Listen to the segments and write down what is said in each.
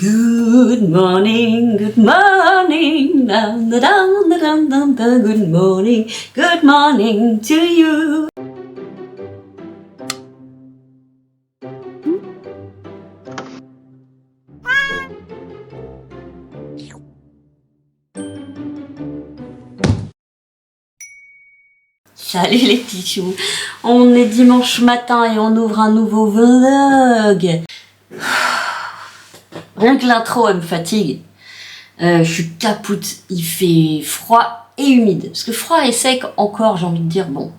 Good morning, good morning, down, down, down, down, down, good morning to you. Salut les petits choux, on est dimanche matin et on ouvre un nouveau vlog. Rien que l'intro elle me fatigue. Je suis capoute, il fait froid et humide. Parce que froid et sec encore j'ai envie de dire bon.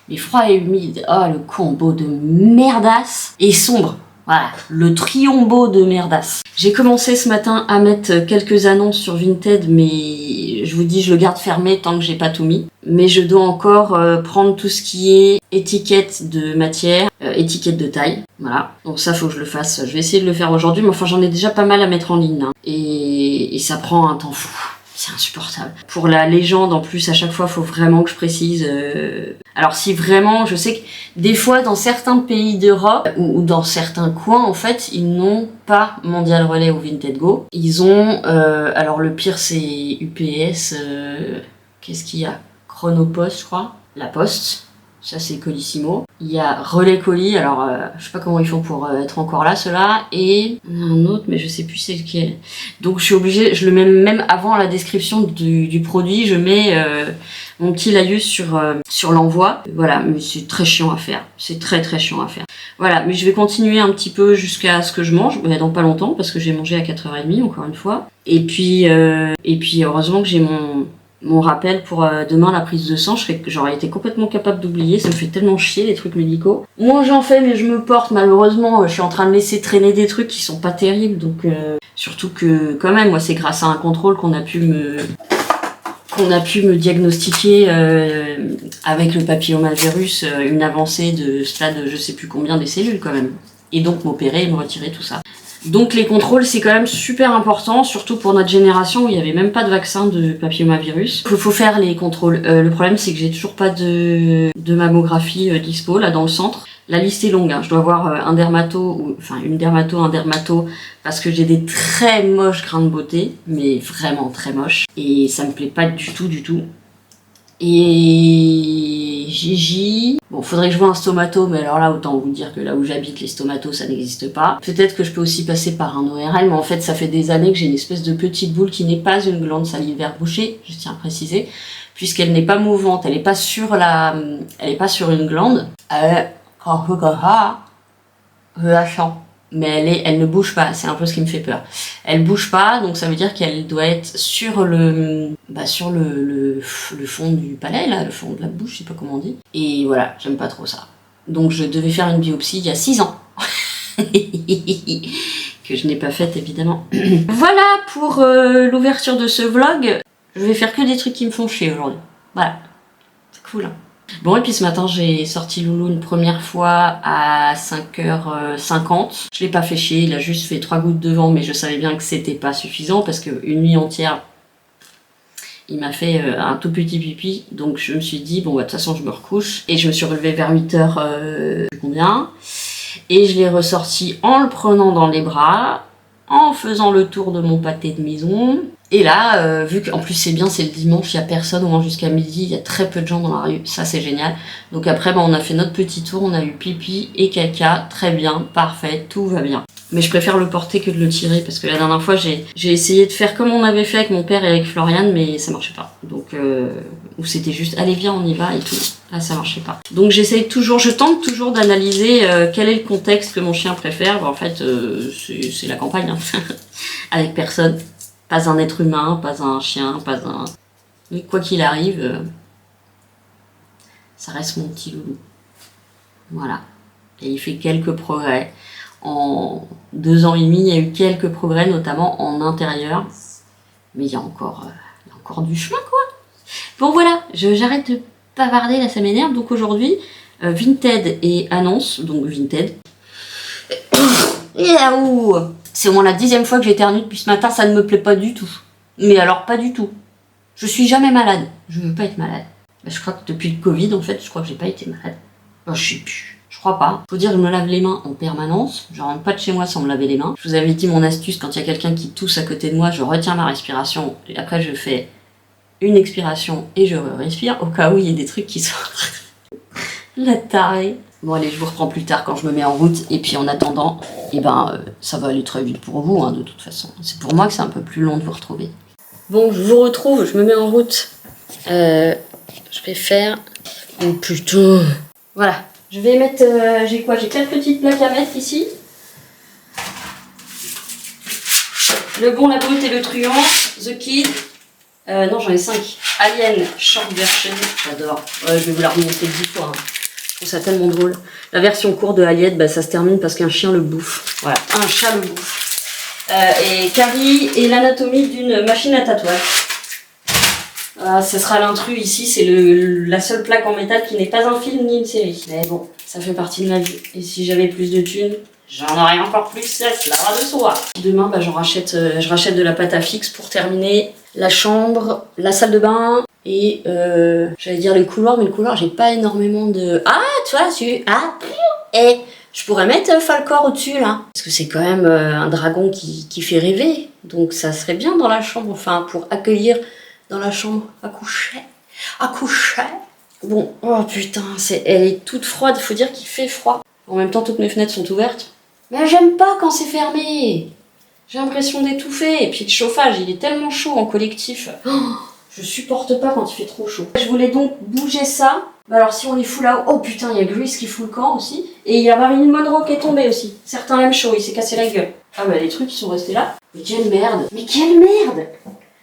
Mais froid et humide, oh le combo de merdasse et sombre. Voilà, le triombo de merdasse. J'ai commencé ce matin à mettre quelques annonces sur Vinted, mais je vous dis, je le garde fermé tant que j'ai pas tout mis. Mais je dois encore prendre tout ce qui est étiquette de matière, étiquette de taille. Voilà, donc ça faut que je le fasse. Je vais essayer de le faire aujourd'hui, mais enfin j'en ai déjà pas mal à mettre en ligne. Hein. Et ça prend un temps fou. C'est insupportable. Pour la légende, en plus, à chaque fois, faut vraiment que je précise. Alors, si vraiment, je sais que des fois, dans certains pays d'Europe ou dans certains coins, en fait, ils n'ont pas Mondial Relay ou Vinted Go. Ils ont, alors le pire, c'est UPS. Qu'est-ce qu'il y a? Chronopost, je crois. La Poste. Ça, c'est Colissimo. Il y a Relais Colis, alors je sais pas comment ils font pour être encore là, ceux-là. Et un autre, mais je sais plus c'est lequel. Donc je suis obligée, je le mets même avant la description du produit, je mets mon petit laïus sur l'envoi. Voilà, mais c'est très chiant à faire. C'est très très chiant à faire. Voilà, mais je vais continuer un petit peu jusqu'à ce que je mange, mais dans pas longtemps, parce que j'ai mangé à 4h30, encore une fois. Et puis heureusement que j'ai mon rappel pour demain la prise de sang, j'aurais été complètement capable d'oublier, ça me fait tellement chier les trucs médicaux. Moi j'en fais mais je me porte, malheureusement je suis en train de laisser traîner des trucs qui sont pas terribles, donc surtout que quand même moi c'est grâce à un contrôle qu'on a pu me diagnostiquer avec le papillomavirus une avancée de stade je sais plus combien des cellules quand même, et donc m'opérer et me retirer tout ça. Donc les contrôles c'est quand même super important, surtout pour notre génération où il n'y avait même pas de vaccin de papillomavirus. Il faut faire les contrôles. Le problème c'est que j'ai toujours pas de mammographie dispo là dans le centre. La liste est longue, hein. Je dois avoir un dermato, un dermato, parce que j'ai des très moches grains de beauté, mais vraiment très moches. Et ça me plaît pas du tout. Et Gigi, bon, faudrait que je voie un stomato, mais alors là, autant vous dire que là où j'habite, les stomatos, ça n'existe pas. Peut-être que je peux aussi passer par un ORL, mais en fait, ça fait des années que j'ai une espèce de petite boule qui n'est pas une glande salivaire bouchée, je tiens à préciser, puisqu'elle n'est pas mouvante, elle n'est pas sur une glande. Quand je fais comme ça, je la sens. Mais elle ne bouge pas, c'est un peu ce qui me fait peur. Elle bouge pas, donc ça veut dire qu'elle doit être sur le fond du palais, là, le fond de la bouche, je sais pas comment on dit. Et voilà, j'aime pas trop ça. Donc je devais faire une biopsie il y a 6 ans. Que je n'ai pas faite, évidemment. Voilà pour l'ouverture de ce vlog. Je vais faire que des trucs qui me font chier aujourd'hui. Voilà, c'est cool, hein. Bon, et puis ce matin, j'ai sorti Loulou une première fois à 5h50. Je l'ai pas fait chier, il a juste fait 3 gouttes de vent, mais je savais bien que c'était pas suffisant parce qu'une nuit entière, il m'a fait un tout petit pipi. Donc je me suis dit, bon, bah, de toute façon, je me recouche. Et je me suis relevée vers 8h, combien. Et je l'ai ressorti en le prenant dans les bras, en faisant le tour de mon pâté de maison. Et là, vu qu'en plus c'est bien, c'est le dimanche, il n'y a personne, au moins jusqu'à midi, il y a très peu de gens dans la rue, ça c'est génial. Donc après, on a fait notre petit tour, on a eu pipi et caca, très bien, parfait, tout va bien. Mais je préfère le porter que de le tirer, parce que la dernière fois, j'ai essayé de faire comme on avait fait avec mon père et avec Floriane, mais ça marchait pas. Donc, ou c'était juste, allez viens, on y va et tout. Là, ça marchait pas. Donc je tente toujours d'analyser quel est le contexte que mon chien préfère. Bon, en fait, c'est la campagne, hein. Avec personne. Pas un être humain, pas un chien, pas un... Mais quoi qu'il arrive, ça reste mon petit loulou. Voilà. Et il fait quelques progrès. En 2 ans et demi, il y a eu quelques progrès, notamment en intérieur. Mais il y a encore du chemin, quoi. Bon, voilà. J'arrête de bavarder, là, ça m'énerve. Donc aujourd'hui, Vinted et annonce. Donc Vinted. Et là où c'est au moins la 10e fois que j'éternue depuis ce matin, ça ne me plaît pas du tout. Mais alors pas du tout. Je suis jamais malade. Je veux pas être malade. Je crois que depuis le Covid, en fait, je crois que j'ai pas été malade. Je sais plus. Je crois pas. Faut dire que je me lave les mains en permanence. Je rentre pas de chez moi sans me laver les mains. Je vous avais dit mon astuce, quand il y a quelqu'un qui tousse à côté de moi, je retiens ma respiration et après je fais une expiration et je respire au cas où il y ait des trucs qui sont... La tarée. Bon allez, je vous reprends plus tard quand je me mets en route. Et puis en attendant, ça va aller très vite pour vous hein, de toute façon. C'est pour moi que c'est un peu plus long de vous retrouver. Bon, je vous retrouve, je me mets en route. Je vais faire... Oh putain. Voilà. Je vais mettre... j'ai quoi? J'ai 4 petites plaques à mettre ici. Le bon, la brute et le truand. The Kid. Non, j'en ai 5. Alien Short Version. J'adore. Ouais, je vais vous la remonter 10 fois. Hein. Je trouve ça tellement drôle. La version courte de Alien, ça se termine parce qu'un chien le bouffe. Voilà, un chat le bouffe. Et Carrie et l'anatomie d'une machine à tatouage. Ce sera l'intrus ici, c'est la seule plaque en métal qui n'est pas un film ni une série. Mais bon, ça fait partie de ma vie. Et si j'avais plus de thunes, j'en aurais encore plus, ça va de soi. Demain, je rachète de la pâte à fixe pour terminer la chambre, la salle de bain et j'allais dire les couloirs, mais le couloir, j'ai pas énormément de... Ah, tu vois, et je pourrais mettre Falcor au-dessus, là. Parce que c'est quand même un dragon qui fait rêver. Donc ça serait bien dans la chambre, enfin, pour accueillir... dans la chambre à coucher. Bon, oh putain, elle est toute froide, il faut dire qu'il fait froid. En même temps, toutes mes fenêtres sont ouvertes. Mais j'aime pas quand c'est fermé. J'ai l'impression d'étouffer. Et puis le chauffage, il est tellement chaud en collectif. Oh, je supporte pas quand il fait trop chaud. Je voulais donc bouger ça. Alors si on les fout là-haut... Oh putain, il y a Grease qui fout le camp aussi. Et il y a Marilyn Monroe qui est tombée aussi. Certains l'aiment chaud, il s'est cassé la gueule. Ah bah les trucs qui sont restés là. Mais quelle merde.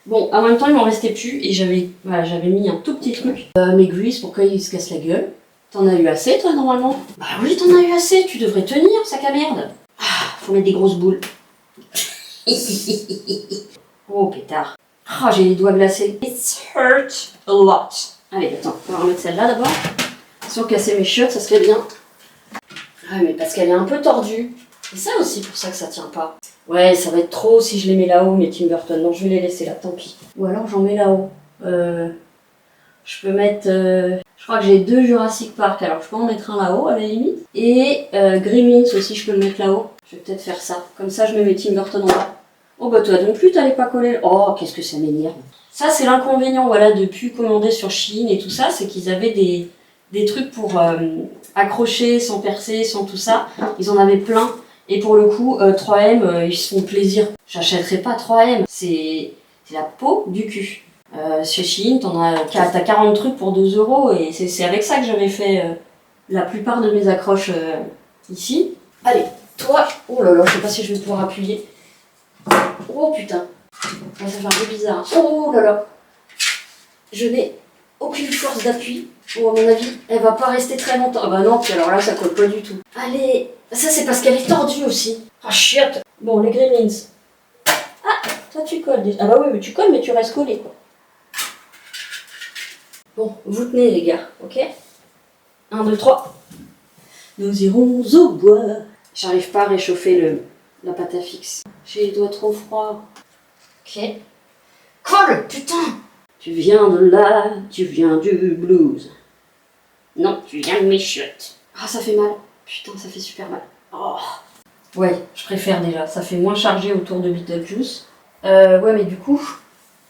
Bon, en même temps, il m'en restait plus et j'avais mis un tout petit truc. Mais Grease, pourquoi il se casse la gueule? T'en as eu assez, toi, normalement? Bah oui, t'en as eu assez, tu devrais tenir, sac à merde. Ah, faut mettre des grosses boules. Oh, pétard. Oh, j'ai les doigts glacés. It's hurt a lot. Allez, attends, on va remettre celle-là d'abord. Sans casser mes chiottes, ça serait bien. Ah, mais parce qu'elle est un peu tordue. C'est ça aussi pour ça que ça tient pas. Ouais, ça va être trop si je les mets là-haut, mes Tim Burton. Non, je vais les laisser là, tant pis. Ou alors j'en mets là-haut. Je peux mettre... je crois que j'ai 2 Jurassic Park, alors je peux en mettre un là-haut à la limite. Et Gremlins aussi, je peux le mettre là-haut. Je vais peut-être faire ça. Comme ça, je mets mes Tim Burton en bas. Oh bah toi non plus, t'allais pas coller. Oh, qu'est-ce que ça m'énerve. Ça, c'est l'inconvénient, voilà, de plus commander sur Shein et tout ça, c'est qu'ils avaient des trucs pour accrocher sans percer, sans tout ça. Ils en avaient plein. Et pour le coup, 3M, ils se font plaisir. J'achèterai pas 3M. C'est la peau du cul. Chez Shein, t'as 40 trucs pour 2 € et c'est avec ça que j'avais fait la plupart de mes accroches ici. Allez, toi, oh là là, je sais pas si je vais pouvoir appuyer. Oh putain, ça fait un peu bizarre. Oh là là, je n'ai aucune force d'appui. Bon, à mon avis, elle va pas rester très longtemps. Ah bah non, puis alors là, ça colle pas du tout. Allez, ça c'est parce qu'elle est tordue aussi. Ah chiotte. Bon, les Gremlins. Ah, toi tu colles déjà. Ah bah oui, mais tu colles, mais tu restes collé quoi. Bon, vous tenez les gars, ok? 1, 2, 3. Nous irons au bois. J'arrive pas à réchauffer la pâte à fixe. J'ai les doigts trop froids. Ok. Colle, putain! Tu viens de là, tu viens du blues. Non, tu viens de mes chiottes. Ah, ça fait mal. Putain, ça fait super mal. Oh. Ouais, je préfère déjà. Ça fait moins chargé autour de Beetlejuice. Ouais, mais du coup,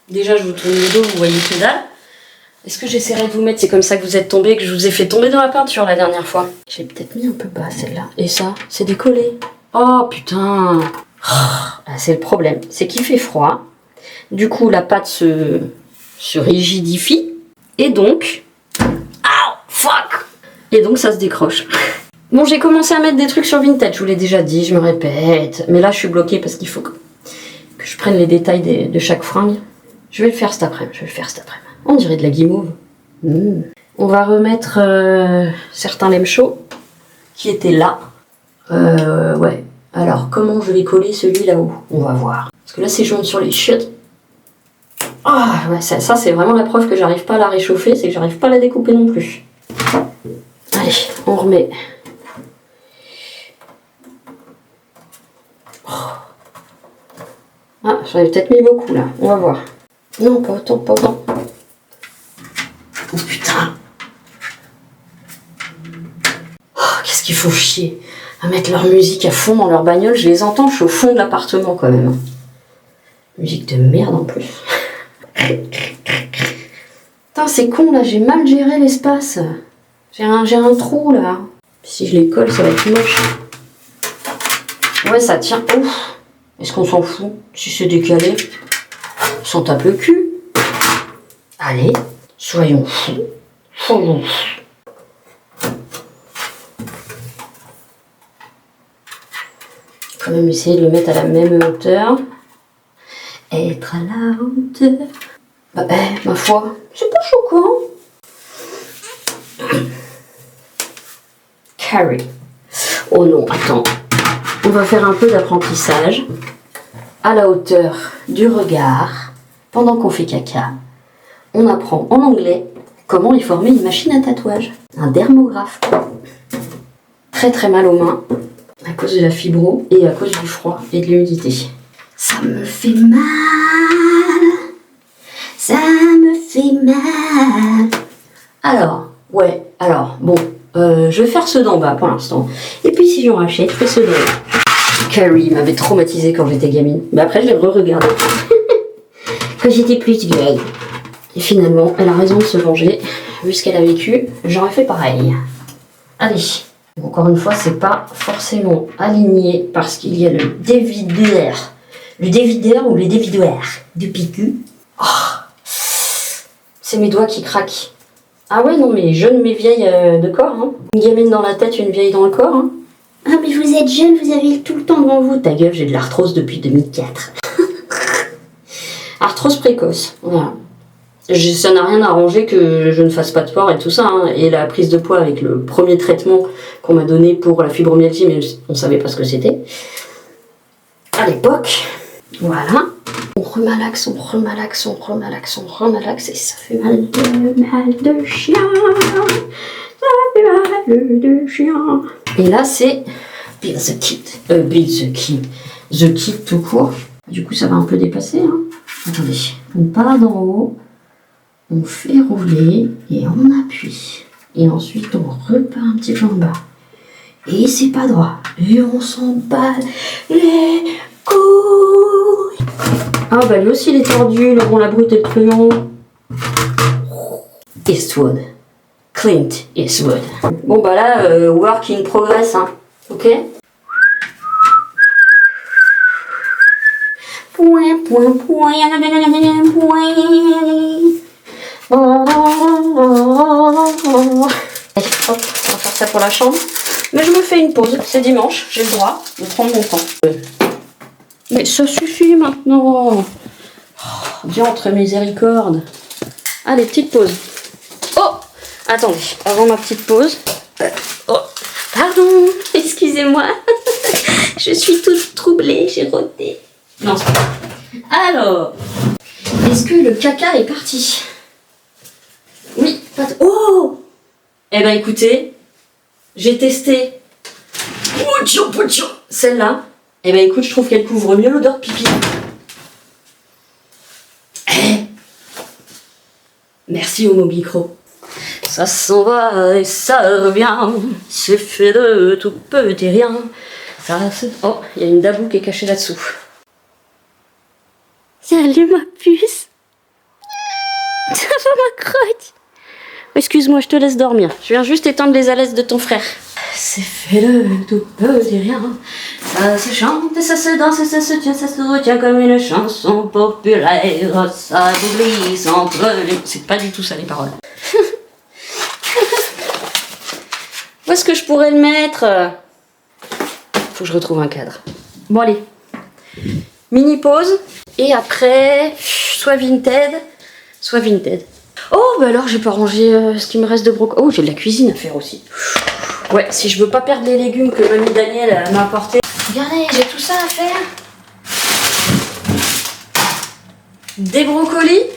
déjà, je vous tourne le dos, vous voyez que dalle. Est-ce que j'essaierai de vous mettre, c'est comme ça que vous êtes tombé, que je vous ai fait tomber dans la peinture la dernière fois. J'ai peut-être mis un peu bas celle-là. Et ça, c'est décollé. Oh putain. Ah, c'est le problème, c'est qu'il fait froid. Du coup, la pâte se rigidifie. Et donc... Ow, fuck. Et donc, ça se décroche. Bon, j'ai commencé à mettre des trucs sur Vinted, je vous l'ai déjà dit, je me répète. Mais là, je suis bloquée parce qu'il faut que je prenne les détails de chaque fringue. Je vais le faire cet après-midi, On dirait de la guimauve. On va remettre certains lemmes chauds qui étaient là. Ouais. Alors, comment je vais coller celui là-haut? On va voir. Parce que là, c'est jaune sur les chiottes. Ah, ouais, ça c'est vraiment la preuve que j'arrive pas à la réchauffer, c'est que j'arrive pas à la découper non plus. Allez, on remet. Ah, j'en ai peut-être mis beaucoup là, on va voir. Non, pas autant, pas autant. Oh putain. Oh, qu'est-ce qu'il font chier à mettre leur musique à fond dans leur bagnole. Je les entends, je suis au fond de l'appartement quand même. Musique de merde en plus. Putain, c'est con là, j'ai mal géré l'espace. J'ai un trou là. Si je les colle, ça va être moche. Ouais, ça tient. Ouf. Est-ce qu'on s'en fout si c'est décalé? On s'en tape le cul. Allez, soyons fous. Soyons fous. Quand même essayer de le mettre à la même hauteur. Être à la hauteur. Bah, ma foi, c'est pas choquant. Carry. Oh non, attends. On va faire un peu d'apprentissage à la hauteur du regard. Pendant qu'on fait caca, on apprend en anglais comment y former une machine à tatouage. Un dermographe. Très très mal aux mains à cause de la fibro et à cause du froid et de l'humidité. Ça me fait mal. Ça me fait mal. Alors, bon, je vais faire ceux d'en bas pour l'instant. Et puis si j'en rachète, je fais ceux d'en haut. Carrie m'avait traumatisée quand j'étais gamine. Mais après, je l'ai re-regardé. Quand j'étais plus vieille. Et finalement, elle a raison de se venger. Vu ce qu'elle a vécu, j'aurais fait pareil. Allez. Encore une fois, c'est pas forcément aligné parce qu'il y a le dévideur. Le dévideur ou le dévidoir de picu. Oh, c'est mes doigts qui craquent. Ah ouais, non, mais jeune mais vieille de corps. Hein. Une gamine dans la tête, une vieille dans le corps. Hein. Ah, mais vous êtes jeune, vous avez tout le temps devant vous. Ta gueule, j'ai de l'arthrose depuis 2004. Arthrose précoce. Voilà. Ça n'a rien arrangé que je ne fasse pas de sport et tout ça. Hein. Et la prise de poids avec le premier traitement qu'on m'a donné pour la fibromyalgie, mais on ne savait pas ce que c'était. À l'époque, voilà. On remalaxe, on remalaxe, on remalaxe, on remalaxe et ça fait mal de chien. Ça fait mal de chien. Et là, c'est Beat the Kid. Beat the Kid. The Kid tout court. Du coup, ça va un peu dépasser. Hein. Attendez. On part d'en haut. On fait rouler et on appuie. Et ensuite, on repart un petit peu en bas. Et c'est pas droit. Et on s'en bat les couilles. Ah bah lui aussi il est tordu, le rond, la brute et le truand. Eastwood. Clint Eastwood. Bon bah là, work in progress, hein. Ok. Point, point, point, point. Allez, hop, on va faire ça pour la chambre. Mais je me fais une pause, c'est dimanche, j'ai le droit de prendre mon temps. Mais ça suffit maintenant. Oh, diantre miséricorde. Allez, petite pause. Oh, attendez, avant ma petite pause. Oh, pardon, excusez-moi. Je suis toute troublée, j'ai roté. Non, c'est pas grave. Alors, est-ce que le caca est parti? Oui, pas de... Oh! Eh ben écoutez, j'ai testé celle-là. Eh ben écoute, je trouve qu'elle couvre mieux l'odeur de pipi. Merci Homo Micro. Ça s'en va et ça revient. C'est fait de tout petit rien. Ça se... Oh, il y a une dabou qui est cachée là-dessous. Salut ma puce. Ça va ma crotte. Excuse-moi, je te laisse dormir. Je viens juste étendre les alaises de ton frère. C'est fait de tout petit rien. Ça se chante, ça se danse, ça se tient, ça se retient comme une chanson populaire. Ça glisse entre les... C'est pas du tout ça les paroles. Où est-ce que je pourrais le mettre? Faut que je retrouve un cadre. Bon allez. Mini pause. Et après, soit Vinted, soit Vinted. Oh, bah alors j'ai pas rangé ce qui me reste de brocoli. Oh, j'ai de la cuisine à faire aussi. Ouais, si je veux pas perdre les légumes que mamie Daniel m'a apporté. Regardez, j'ai tout ça à faire. Des brocolis.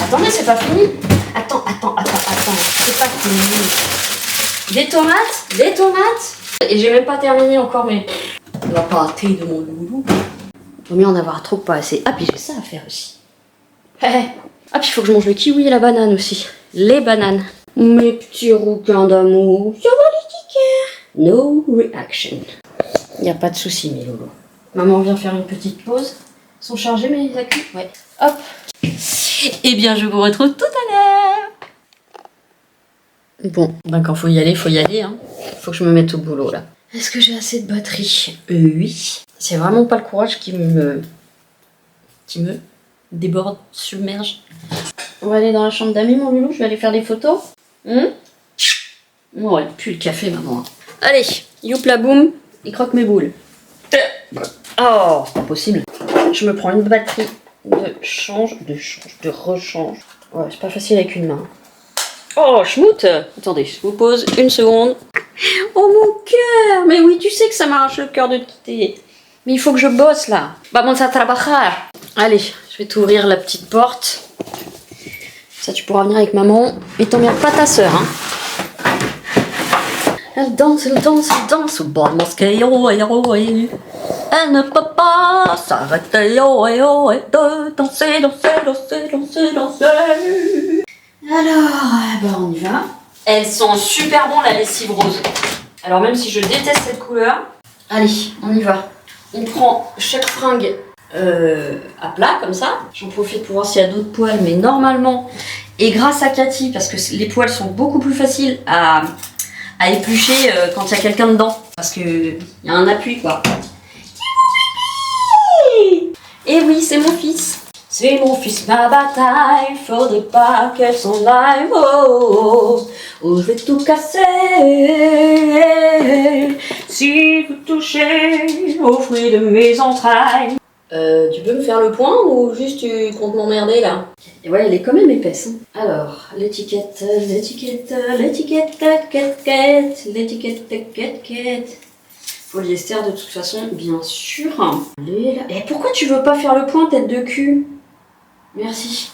Attendez, c'est pas fini. Attends. C'est pas fini. Des tomates. Et j'ai même pas terminé encore, mais la pâté de mon loulou. Vaut mieux en avoir trop que pas assez. Ah, puis j'ai ça à faire aussi. Ah, puis il faut que je mange le kiwi et la banane aussi. Les bananes. Mes petits rouquins d'amour. Ça va les tickets. No reaction. Il n'y a pas de souci, mes loulous. Maman vient faire une petite pause. Ils sont chargés mes accus? Ouais. Hop. Eh bien, je vous retrouve tout à l'heure. Bon, d'accord, faut y aller, hein. Faut que je me mette au boulot, là. Est-ce que j'ai assez de batterie? Oui. C'est vraiment pas le courage qui me déborde, submerge. On va aller dans la chambre d'amis, mon loulou. Je vais aller faire des photos. Ouais, plus le café, maman. Allez, youpla boum, il croque mes boules. Oh, c'est pas possible. Je me prends une batterie de rechange. Ouais, c'est pas facile avec une main. Oh, schmout. Attendez, je vous pose une seconde. Oh, mon cœur. Mais oui, tu sais que ça m'arrache le cœur de te quitter. Mais il faut que je bosse, là. Vamos a trabajar. Allez, je vais t'ouvrir la petite porte. Ça, tu pourras venir avec maman. Et t'emmerdes pas ta sœur, hein. Elle danse, vamos que yo, elle ne peut pas s'arrêter, de danser. Alors, on y va. Elles sont super bonnes, la lessive rose. Alors même si je déteste cette couleur, allez, on y va. On prend chaque fringue à plat, comme ça. J'en profite pour voir s'il y a d'autres poils, mais normalement, et grâce à Cathy, parce que les poils sont beaucoup plus faciles à éplucher quand il y a quelqu'un dedans. Parce qu'il y a un appui, quoi. Et oui, c'est mon fils. C'est mon fils, ma bataille. Faudrait pas qu'elle s'enlive. Je vais tout casser. Si vous touchez aux fruits de mes entrailles. Tu peux me faire le point ou juste tu comptes m'emmerder là? Et ouais, elle est quand même épaisse. Hein. Alors, l'étiquette. Polyester de toute façon, bien sûr. Et pourquoi tu veux pas faire le point, tête de cul? Merci.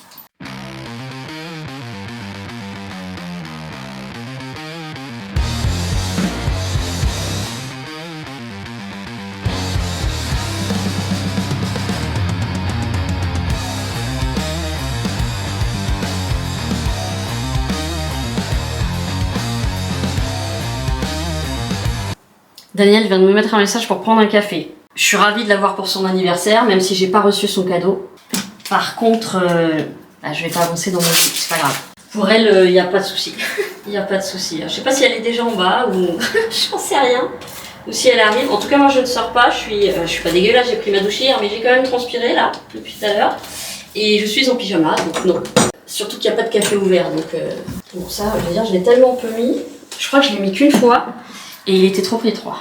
Daniel vient de me mettre un message pour prendre un café. Je suis ravie de l'avoir pour son anniversaire, même si j'ai pas reçu son cadeau. Par contre, je vais pas avancer dans mon vie, c'est pas grave. Pour elle, il n'y a pas de souci. Il n'y a pas de souci. Je sais pas si elle est déjà en bas ou j'en sais rien. Ou si elle arrive. En tout cas, moi je ne sors pas. Je suis pas dégueulasse. J'ai pris ma douche hier, mais j'ai quand même transpiré là depuis tout à l'heure. Et je suis en pyjama, donc non. Surtout qu'il n'y a pas de café ouvert, donc pour ça, je veux dire, je l'ai tellement peu mis. Je crois que je l'ai mis qu'une fois. Et il était trop étroit.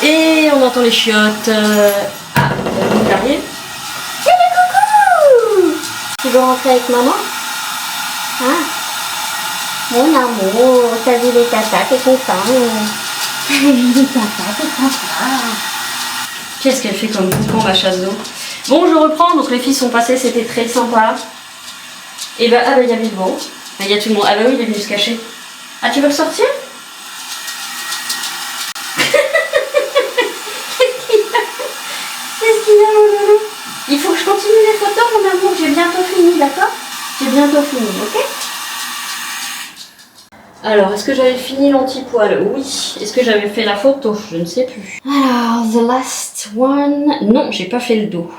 Et on entend les chiottes. Vous arrive. Coucou! Tu veux rentrer avec maman? Hein? Mon amour, t'as vu les tatas, t'es content. T'as vu les tatas, t'es content. Qu'est-ce qu'elle fait comme boucan, ma chasse d'eau? Bon, je reprends. Donc les filles sont passées, c'était très sympa. Et bah, il y a Bilbo. Il y a tout le monde. Ah bah oui, il est venu se cacher. Ah, tu veux le sortir? Qu'est-ce qu'il y a, mon loulou? Il faut que je continue les photos, mon amour. J'ai bientôt fini, d'accord? J'ai bientôt fini, ok? Alors, est-ce que j'avais fini l'anti-poil? Oui. Est-ce que j'avais fait la photo? Je ne sais plus. Alors, the last one. Non, j'ai pas fait le dos.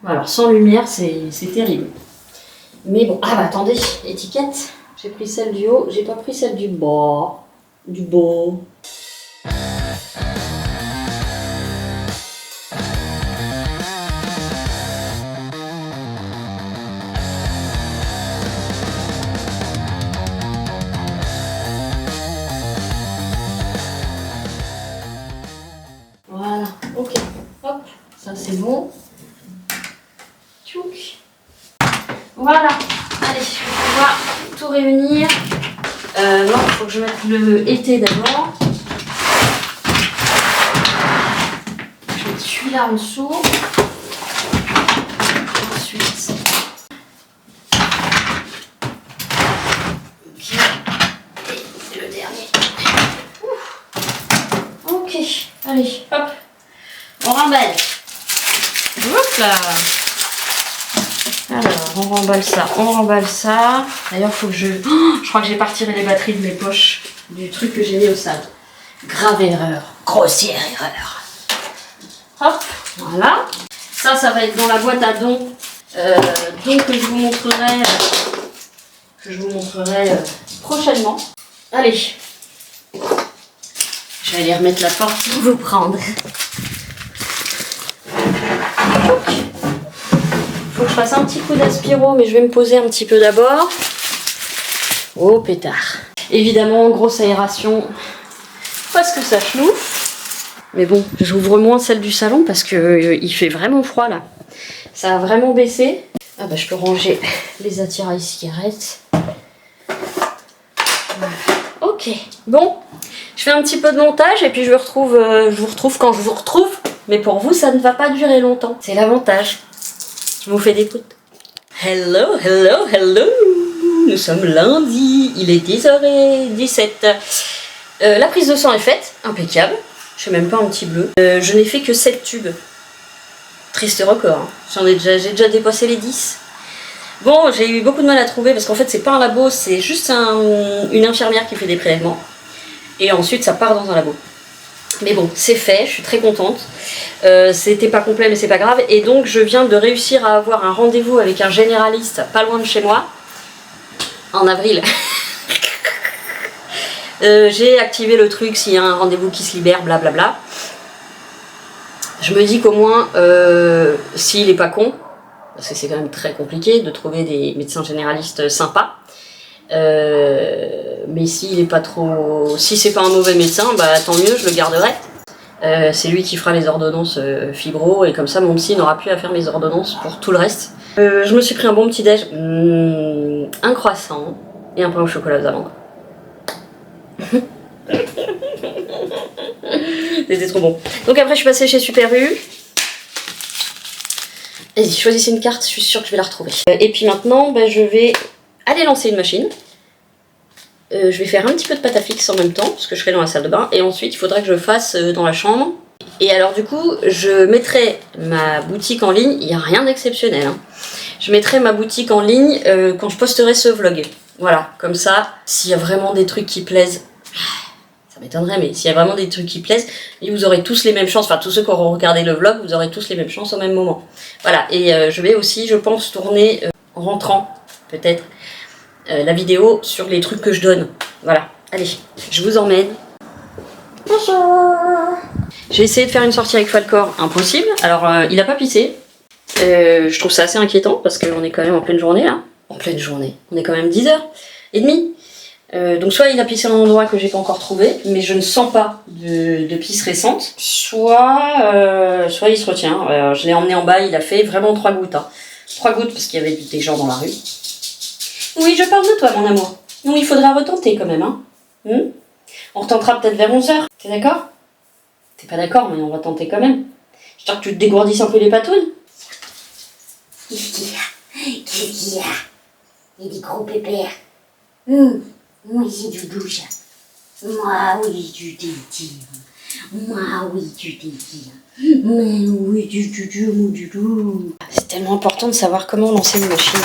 Alors, sans lumière, c'est terrible. Mais bon, ah bah attendez, étiquette. J'ai pris celle du haut, j'ai pas pris celle du bas. Du bas. Voilà, ok, hop, ça c'est bon. Tchouk. Voilà, allez, on va tout réunir. Non, il faut que je mette le été d'abord. Je vais mettre celui-là en dessous. Ensuite. Ok. Et le dernier. Ouf. Alors, on remballe ça, on remballe ça. D'ailleurs, faut que je... Oh, je crois que j'ai pas retiré les batteries de mes poches du truc que j'ai mis au sable. Grave erreur, grossière erreur. Hop, voilà. Ça va être dans la boîte à dons. Donc, que je vous montrerai, prochainement. Allez. Je vais aller remettre la porte pour vous prendre. Faut que je fasse un petit coup d'aspiro, mais je vais me poser un petit peu d'abord. Oh pétard. Évidemment, grosse aération, parce que ça chauffe. Mais bon, j'ouvre moins celle du salon parce que il fait vraiment froid là. Ça a vraiment baissé. Ah bah je peux ranger les attirails cigarettes. Voilà. Ok, bon. Je fais un petit peu de montage et puis je vous retrouve quand je vous retrouve. Mais pour vous, ça ne va pas durer longtemps. C'est l'avantage. Je vous fais des poutres. Hello, hello, hello. Nous sommes lundi. Il est 10h17. La prise de sang est faite. Impeccable. Je fais même pas un petit bleu. Je n'ai fait que 7 tubes. Triste record. Hein. J'ai déjà dépassé les 10. Bon, j'ai eu beaucoup de mal à trouver parce qu'en fait, c'est pas un labo. C'est juste une infirmière qui fait des prélèvements. Et ensuite, ça part dans un labo. Mais bon, c'est fait, je suis très contente. C'était pas complet, mais c'est pas grave. Et donc, je viens de réussir à avoir un rendez-vous avec un généraliste pas loin de chez moi. En avril. J'ai activé le truc s'il y a un rendez-vous qui se libère, blablabla. Je me dis qu'au moins, s'il est pas con, parce que c'est quand même très compliqué de trouver des médecins généralistes sympas. Mais s'il est pas trop... Si c'est pas un mauvais médecin, bah tant mieux, je le garderai. C'est lui qui fera les ordonnances fibro, et comme ça mon psy n'aura plus à faire mes ordonnances pour tout le reste. Je me suis pris un bon petit déj, un croissant et un pain au chocolat aux amandes. C'était trop bon. Donc après je suis passée chez Super U. Vas-y, choisissez une carte, je suis sûre que je vais la retrouver. Et puis maintenant, bah, je vais aller lancer une machine. Je vais faire un petit peu de pâte à fixe en même temps, parce que je serai dans la salle de bain. Et ensuite, il faudra que je fasse dans la chambre. Et alors du coup, je mettrai ma boutique en ligne. Il n'y a rien d'exceptionnel. Hein. Je mettrai ma boutique en ligne quand je posterai ce vlog. Voilà, comme ça, s'il y a vraiment des trucs qui plaisent... Ça m'étonnerait, mais s'il y a vraiment des trucs qui plaisent, vous aurez tous les mêmes chances, enfin tous ceux qui auront regardé le vlog, vous aurez tous les mêmes chances au même moment. Voilà, et je vais aussi, je pense, tourner en rentrant, peut-être, la vidéo sur les trucs que je donne. Voilà, allez, je vous emmène. Bonjour. J'ai essayé de faire une sortie avec Falcor, impossible. Alors, il a pas pissé. Je trouve ça assez inquiétant, parce qu'on est quand même en pleine journée, là. En pleine journée, on est quand même 10h30. Donc soit il a pissé à un endroit que j'ai pas encore trouvé, mais je ne sens pas de pisse récente, soit il se retient. Je l'ai emmené en bas, il a fait vraiment 3 gouttes. Hein. 3 gouttes parce qu'il y avait des gens dans la rue. Oui, je parle de toi, mon amour. Non, il faudra retenter quand même. Hein. On retentera peut-être vers 11h. T'es d'accord? T'es pas d'accord, mais on va tenter quand même. J'espère que tu te dégourdisses un peu les patouilles. Qu'est-ce qu'il y a? Qu'est-ce qu'il y a? Il y a des gros pépères. Moi, c'est du douche. Moi, oui, du dédi. Moi, oui, du dédi. Moi, oui, du dou. C'est tellement important de savoir comment lancer une machine.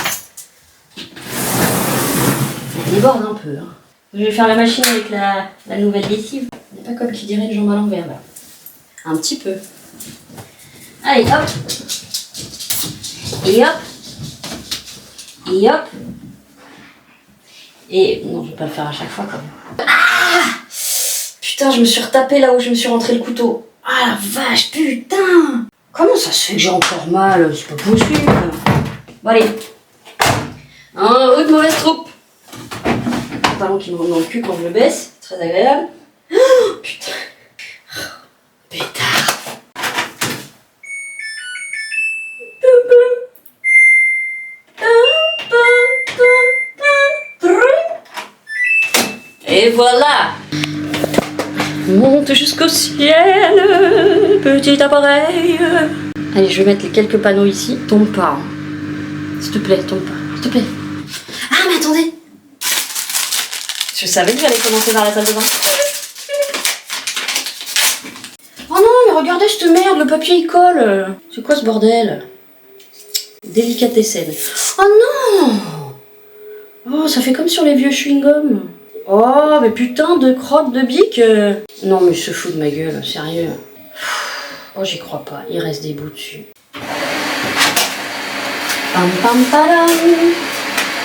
Elle déborde un peu. Hein. Je vais faire la machine avec la nouvelle lessive. C'est pas comme qui dirait une jambe à l'envers là. Un petit peu. Allez, hop. Et hop. Et hop. Et non, je vais pas le faire à chaque fois quand même. Ah, putain, je me suis retapé là où je me suis rentré le couteau. Ah la vache, putain. Comment ça se fait que j'ai encore mal? C'est pas possible. Bon allez. Un haut de mauvaise troupe. Un pantalon qui me rentre dans le cul quand je le baisse. Très agréable. Oh, putain. Pétard. Et voilà. Monte jusqu'au ciel, petit appareil. Allez, je vais mettre les quelques panneaux ici. Tombe pas. Hein. S'il te plaît, tombe pas. S'il te plaît. Ah, mais attendez. Je savais que j'allais commencer dans la salle de bain. Oh non, mais regardez cette merde, le papier il colle. C'est quoi ce bordel? Délicatessen. Oh non! Oh, ça fait comme sur les vieux chewing-gums. Oh, mais putain de crotte de bique. Non, mais il se fout de ma gueule, sérieux. Oh, j'y crois pas. Il reste des bouts dessus. Pam pam param.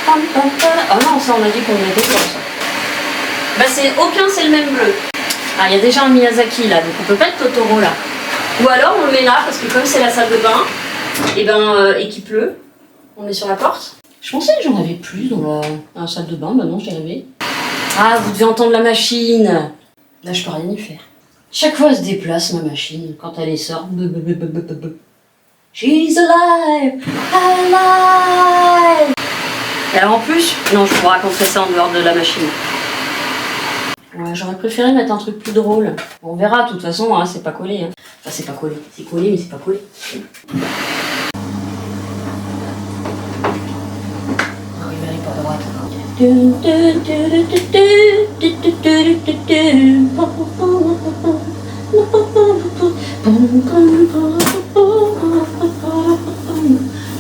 Pam pam param. Oh non, ça on a dit qu'on mettait comme ça. Bah c'est aucun, c'est le même bleu. Ah, il y a déjà un Miyazaki là, donc on peut pas être Totoro là. Ou alors on le met là, parce que comme c'est la salle de bain, et qu'il pleut, on est sur la porte. Je pensais que j'en avais plus dans la salle de bain, bah non, j'en avais. Ah, vous devez entendre la machine. Là, je peux rien y faire. Chaque fois, elle se déplace, ma machine, quand elle sort. She's alive, alive. Et alors en plus, non, je vous raconterai ça en dehors de la machine. Ouais, j'aurais préféré mettre un truc plus drôle. On verra, de toute façon, hein, c'est pas collé. Hein. Enfin, c'est pas collé. C'est collé, mais c'est pas collé. Ah oui, mais elle est pas à droite.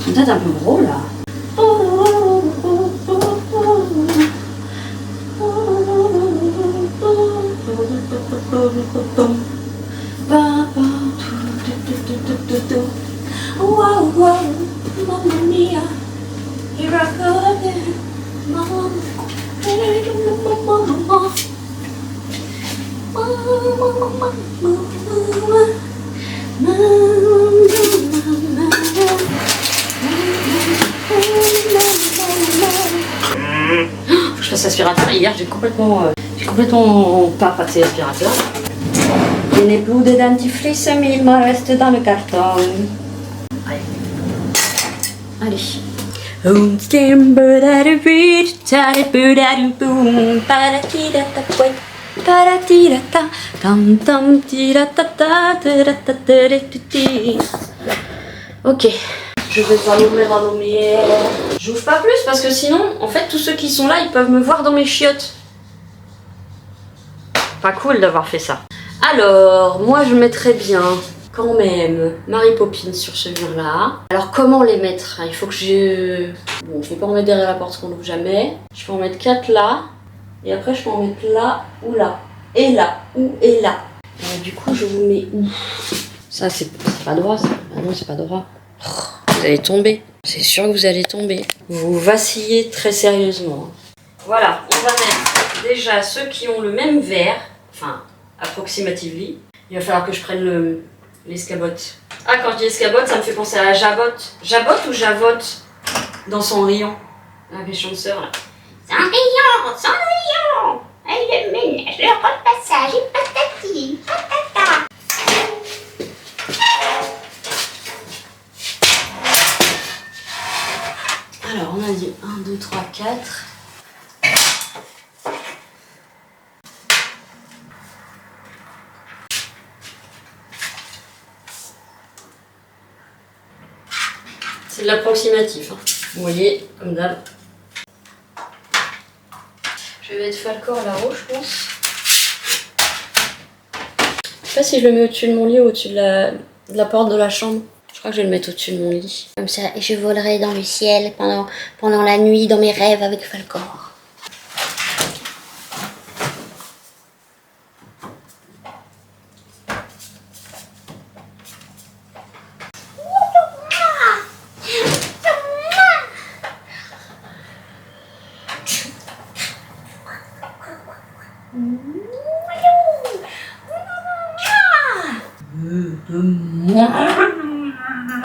C'est peut-être un peu gros, là. Wow, wow, mamma mia, here I go again, mama, je passe l'aspirateur. Hier, j'ai complètement pas passé l'aspirateur. Je n'ai plus de dentifrice, mais il me reste dans le carton. Allez. Ok, je vais allumer la lumière. J'ouvre pas plus parce que sinon, en fait, tous ceux qui sont là, ils peuvent me voir dans mes chiottes. Pas cool d'avoir fait ça. Alors, moi je mettrais bien quand même Mary Poppins sur ce mur-là. Alors comment les mettre? Il faut que je... Bon, je vais pas en mettre derrière la porte qu'on n'ouvre jamais. Je peux en mettre 4 là. Et après je peux en mettre là ou là. Et là ou et là. Du coup je vous mets où? Ça c'est pas droit ça. Ah non c'est pas droit. Vous allez tomber. C'est sûr que vous allez tomber. Vous vacillez très sérieusement. Voilà, on va mettre déjà ceux qui ont le même verre. Enfin, approximatively. Il va falloir que je prenne l'escabotte. Ah, quand je dis escabotte, ça me fait penser à la jabotte. Jabotte ou javotte dans son rayon. La méchante sœur là. Sans rayon, elle ménage le repassage et patati, patata. Alors, on a dit 1, 2, 3, 4. C'est de l'approximatif. Hein. Vous voyez, comme d'hab. Je vais mettre Falcor là-haut, je pense. Je sais pas si je le mets au-dessus de mon lit ou au-dessus de la porte de la chambre. Je crois que je vais le mettre au-dessus de mon lit. Comme ça, je volerai dans le ciel pendant la nuit, dans mes rêves avec Falcor.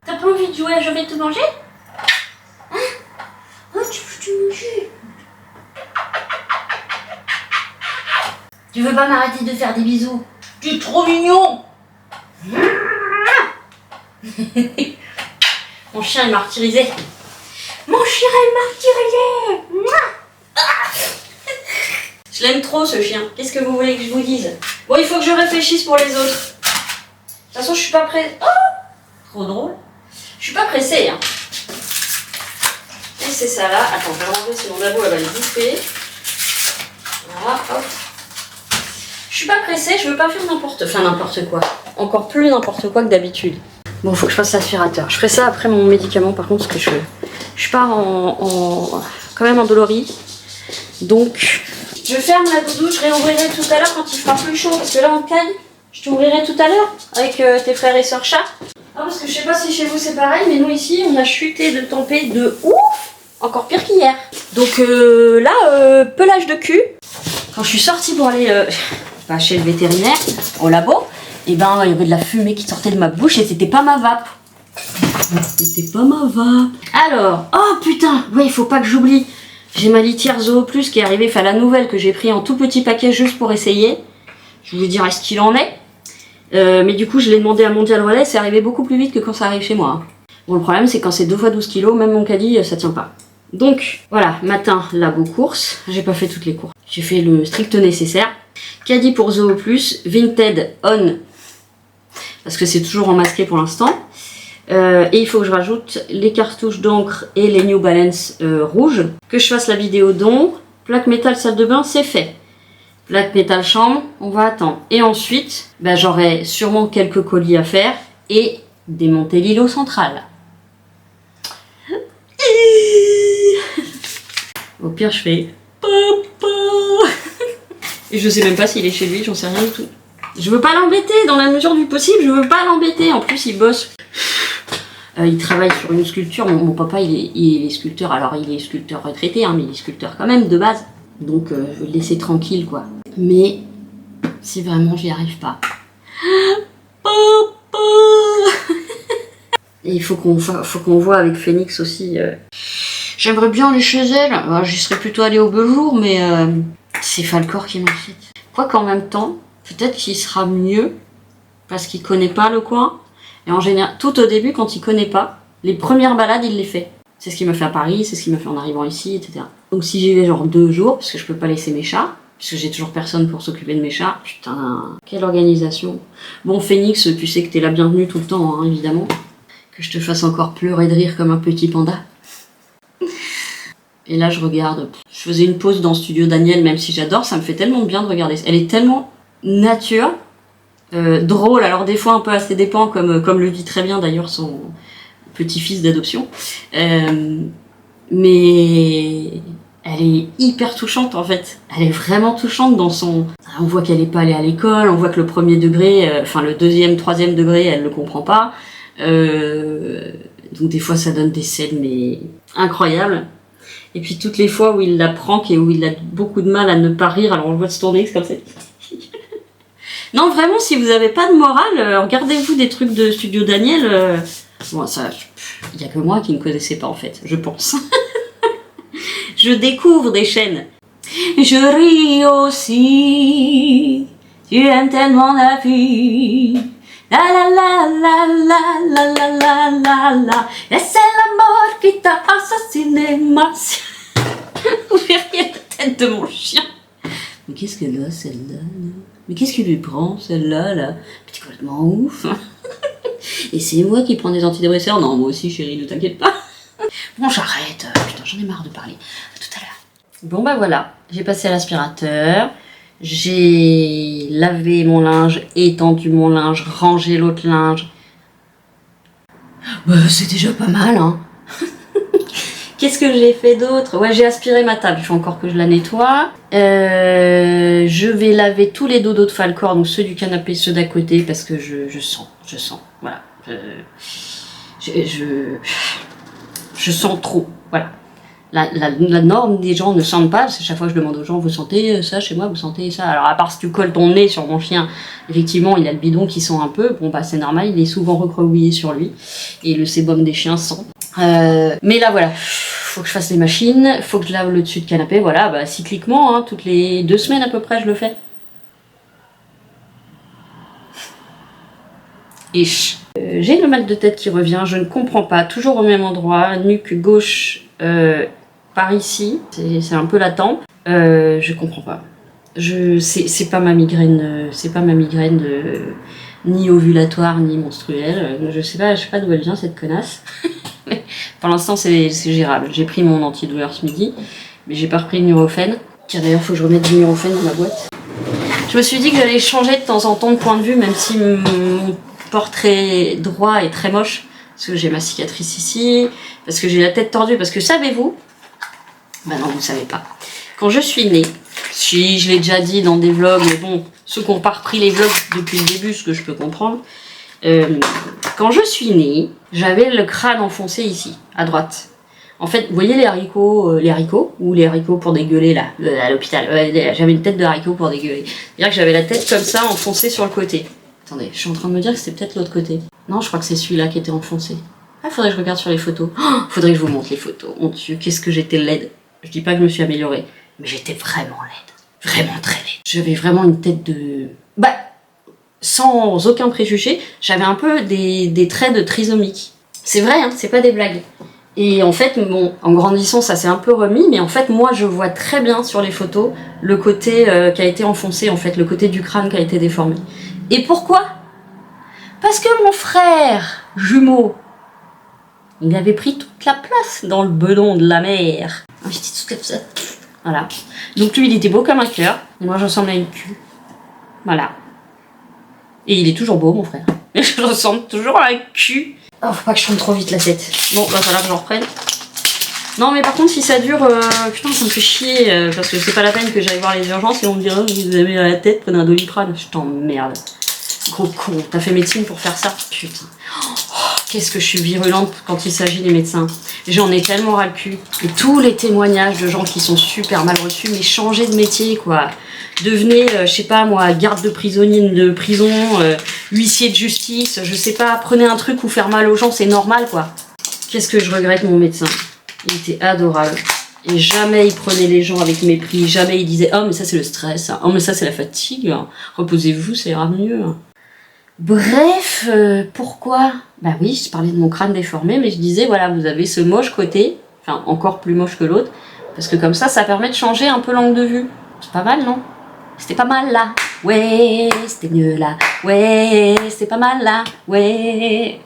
T'as pas envie de jouer, je vais te manger? Hein? Oh, tu veux te manger? Tu veux pas m'arrêter de faire des bisous? Tu es trop mignon! Mon chien est martyrisé. Mon chien est martyrisé! Je l'aime trop ce chien. Qu'est-ce que vous voulez que je vous dise? Bon, il faut que je réfléchisse pour les autres. De toute façon, je suis pas pressée. Oh, trop drôle. Je suis pas pressée. Hein. Et c'est ça là. Attends, je vais l'enlever sinon Dabo elle va le bouffer. Voilà, hop. Je suis pas pressée, je veux pas faire n'importe quoi. Encore plus n'importe quoi que d'habitude. Bon, faut que je fasse l'aspirateur. Je ferai ça après mon médicament, par contre, parce que je pars quand même endolorie. Donc, je ferme la doudoune, je réouvrirai tout à l'heure quand il fera plus chaud. Parce que là, en Caille, je t'ouvrirai tout à l'heure avec tes frères et sœurs chats. Ah, parce que je sais pas si chez vous c'est pareil, mais nous ici, on a chuté de tempête de ouf. Encore pire qu'hier. Donc là, pelage de cul. Quand je suis sortie pour aller chez le vétérinaire, au labo, et ben il y avait de la fumée qui sortait de ma bouche et c'était pas ma vape. C'était pas ma vape. Alors, oh putain, ouais, il faut pas que j'oublie. J'ai ma litière Zoo Plus qui est arrivée, enfin la nouvelle que j'ai pris en tout petit paquet juste pour essayer. Je vous dirai ce qu'il en est. Mais du coup, je l'ai demandé à Mondial Relais, c'est arrivé beaucoup plus vite que quand ça arrive chez moi. Bon, le problème, c'est quand c'est 2 fois 12 kg, même mon caddie, ça tient pas. Donc, voilà, matin, labo course. J'ai pas fait toutes les courses. J'ai fait le strict nécessaire. Caddie pour Zoo Plus, Vinted On, parce que c'est toujours en masqué pour l'instant. Et il faut que je rajoute les cartouches d'encre et les New Balance rouges. Que je fasse la vidéo d'ombre. Plaque métal salle de bain, c'est fait. Plaque métal chambre, on va attendre. Et ensuite, ben, j'aurai sûrement quelques colis à faire et démonter l'îlot central. Au pire, je fais papa. Et je sais même pas s'il est chez lui, j'en sais rien du tout. Je veux pas l'embêter, dans la mesure du possible, je veux pas l'embêter. En plus, il bosse. Il travaille sur une sculpture. Mon papa, il est sculpteur. Alors, il est sculpteur retraité, hein, mais il est sculpteur quand même de base. Donc, je vais le laisser tranquille, quoi. Mais, si vraiment j'y arrive pas. Papa. Et il faut qu'on voit avec Phoenix aussi. J'aimerais bien aller chez elle. J'y serais plutôt allée au beau jour, mais c'est Falcor qui m'incite. Quoi qu'en même temps, peut-être qu'il sera mieux parce qu'il connaît pas le coin. Et en général, tout au début, quand il connaît pas, les premières balades, il les fait. C'est ce qu'il me fait à Paris, c'est ce qu'il me fait en arrivant ici, etc. Donc si j'y vais genre 2 jours, parce que je peux pas laisser mes chats, puisque j'ai toujours personne pour s'occuper de mes chats. Putain, quelle organisation. Bon, Phoenix, tu sais que t'es la bienvenue tout le temps, hein, évidemment. Que je te fasse encore pleurer de rire comme un petit panda. Et là, je regarde. Je faisais une pause dans Studio Daniel, même si j'adore, ça me fait tellement de bien de regarder. Elle est tellement nature, drôle, alors des fois un peu à ses dépens, comme le dit très bien d'ailleurs son petit-fils d'adoption. Mais elle est hyper touchante en fait. Elle est vraiment touchante dans son... On voit qu'elle n'est pas allée à l'école, on voit que le premier degré, enfin le deuxième, troisième degré, elle le comprend pas. Donc des fois ça donne des scènes mais incroyables. Et puis toutes les fois où il la prank et où il a beaucoup de mal à ne pas rire, alors on le voit se tourner, c'est comme ça. Non, vraiment, si vous n'avez pas de morale, regardez-vous des trucs de Studio Daniel. Bon, ça, il n'y a que moi qui ne connaissais pas en fait, je pense. Je découvre des chaînes. Je ris aussi, tu aimes tellement la vie. La la la la la la la la la la. Et c'est l'amour qui t'a assassiné, ma. Vous verriez la tête de mon chien. Mais qu'est-ce qu'elle a celle-là là? Mais qu'est-ce qui lui prend celle-là là? Petit complètement ouf. Et c'est moi qui prends des antidépresseurs? Non, moi aussi chérie, ne t'inquiète pas. Bon, j'arrête. Putain, j'en ai marre de parler. À tout à l'heure. Bon bah voilà, j'ai passé à l'aspirateur. J'ai lavé mon linge, étendu mon linge, rangé l'autre linge. Bah, c'est déjà pas mal, hein. Qu'est-ce que j'ai fait d'autre? Ouais, j'ai aspiré ma table, il faut encore que je la nettoie. Je vais laver tous les dodos de Falcor, donc ceux du canapé, ceux d'à côté, parce que je sens, voilà. Je sens trop, voilà. La norme des gens ne sentent pas, parce que chaque fois je demande aux gens, vous sentez ça chez moi, vous sentez ça? Alors à part si tu colles ton nez sur mon chien, effectivement il a le bidon qui sent un peu, bon bah c'est normal, il est souvent recroquevillé sur lui, et le sébum des chiens sent. Mais là voilà, faut que je fasse les machines, faut que je lave le dessus de canapé, voilà, bah cycliquement, hein, toutes les 2 semaines à peu près je le fais. Et j'ai le mal de tête qui revient, je ne comprends pas, toujours au même endroit, nuque gauche, par ici, c'est un peu la tempe, je comprends pas. C'est pas ma migraine, ni ovulatoire ni menstruelle, je sais pas d'où elle vient cette connasse. Pour l'instant c'est gérable. J'ai pris mon antidouleur ce midi, mais j'ai pas repris le Nurofen. Tiens d'ailleurs faut que je remette du Nurofen dans ma boîte. Je me suis dit que j'allais changer de temps en temps de point de vue, même si portrait droit est très moche, parce que j'ai ma cicatrice ici, parce que j'ai la tête tordue, parce que savez-vous, ben non, vous savez pas. Quand je suis née, si je l'ai déjà dit dans des vlogs, mais bon, ceux qui n'ont pas repris les vlogs depuis le début, ce que je peux comprendre, quand je suis née, j'avais le crâne enfoncé ici, à droite. En fait, vous voyez les haricots ou les haricots pour dégueuler là, à l'hôpital. J'avais une tête de haricot pour dégueuler. C'est-à-dire que j'avais la tête comme ça, enfoncée sur le côté. Attendez, je suis en train de me dire que c'était peut-être l'autre côté. Non, je crois que c'est celui-là qui était enfoncé. Ah, faudrait que je regarde sur les photos. Oh, faudrait que je vous montre les photos. Mon Dieu, qu'est-ce que j'étais laide. Je dis pas que je me suis améliorée, mais j'étais vraiment laide. Vraiment très laide. J'avais vraiment une tête de... Bah, sans aucun préjugé, j'avais un peu des traits de trisomique. C'est vrai, hein, c'est pas des blagues. Et en fait, bon, en grandissant, ça s'est un peu remis, mais en fait, moi, je vois très bien sur les photos le côté qui a été enfoncé, en fait, le côté du crâne qui a été déformé. Et pourquoi? Parce que mon frère jumeau, il avait pris toute la place dans le bedon de la mère. Un petit truc comme ça. Voilà. Donc lui, il était beau comme un cœur, et moi, je ressemblais à une cul. Voilà. Et il est toujours beau, mon frère. Mais je ressemble toujours à un cul. Oh, faut pas que je tourne trop vite la tête. Bon, va falloir que j'en reprenne. Non, mais par contre, si ça dure... putain, ça me fait chier, parce que c'est pas la peine que j'aille voir les urgences et on me dira, vous avez à la tête, prenez un Doliprane. Je t'emmerde. Gros con, t'as fait médecine pour faire ça? Putain. Oh, qu'est-ce que je suis virulente quand il s'agit des médecins. J'en ai tellement ras le cul. Et tous les témoignages de gens qui sont super mal reçus, mais changez de métier, quoi. Devenez, je sais pas moi, garde de prisonnier de prison, huissier de justice, je sais pas, prenez un truc ou faire mal aux gens, c'est normal, quoi. Qu'est-ce que je regrette, mon médecin. Il était adorable. Et jamais il prenait les gens avec mépris, jamais il disait « Oh, mais ça c'est le stress, hein. Oh, mais ça c'est la fatigue, hein. Reposez-vous, ça ira mieux. » Bref, pourquoi? Bah oui, je parlais de mon crâne déformé, mais je disais, voilà, vous avez ce moche côté, enfin encore plus moche que l'autre, parce que comme ça permet de changer un peu l'angle de vue. C'est pas mal, non? C'était pas mal là, ouais, c'était mieux là, ouais, c'était pas mal là, ouais.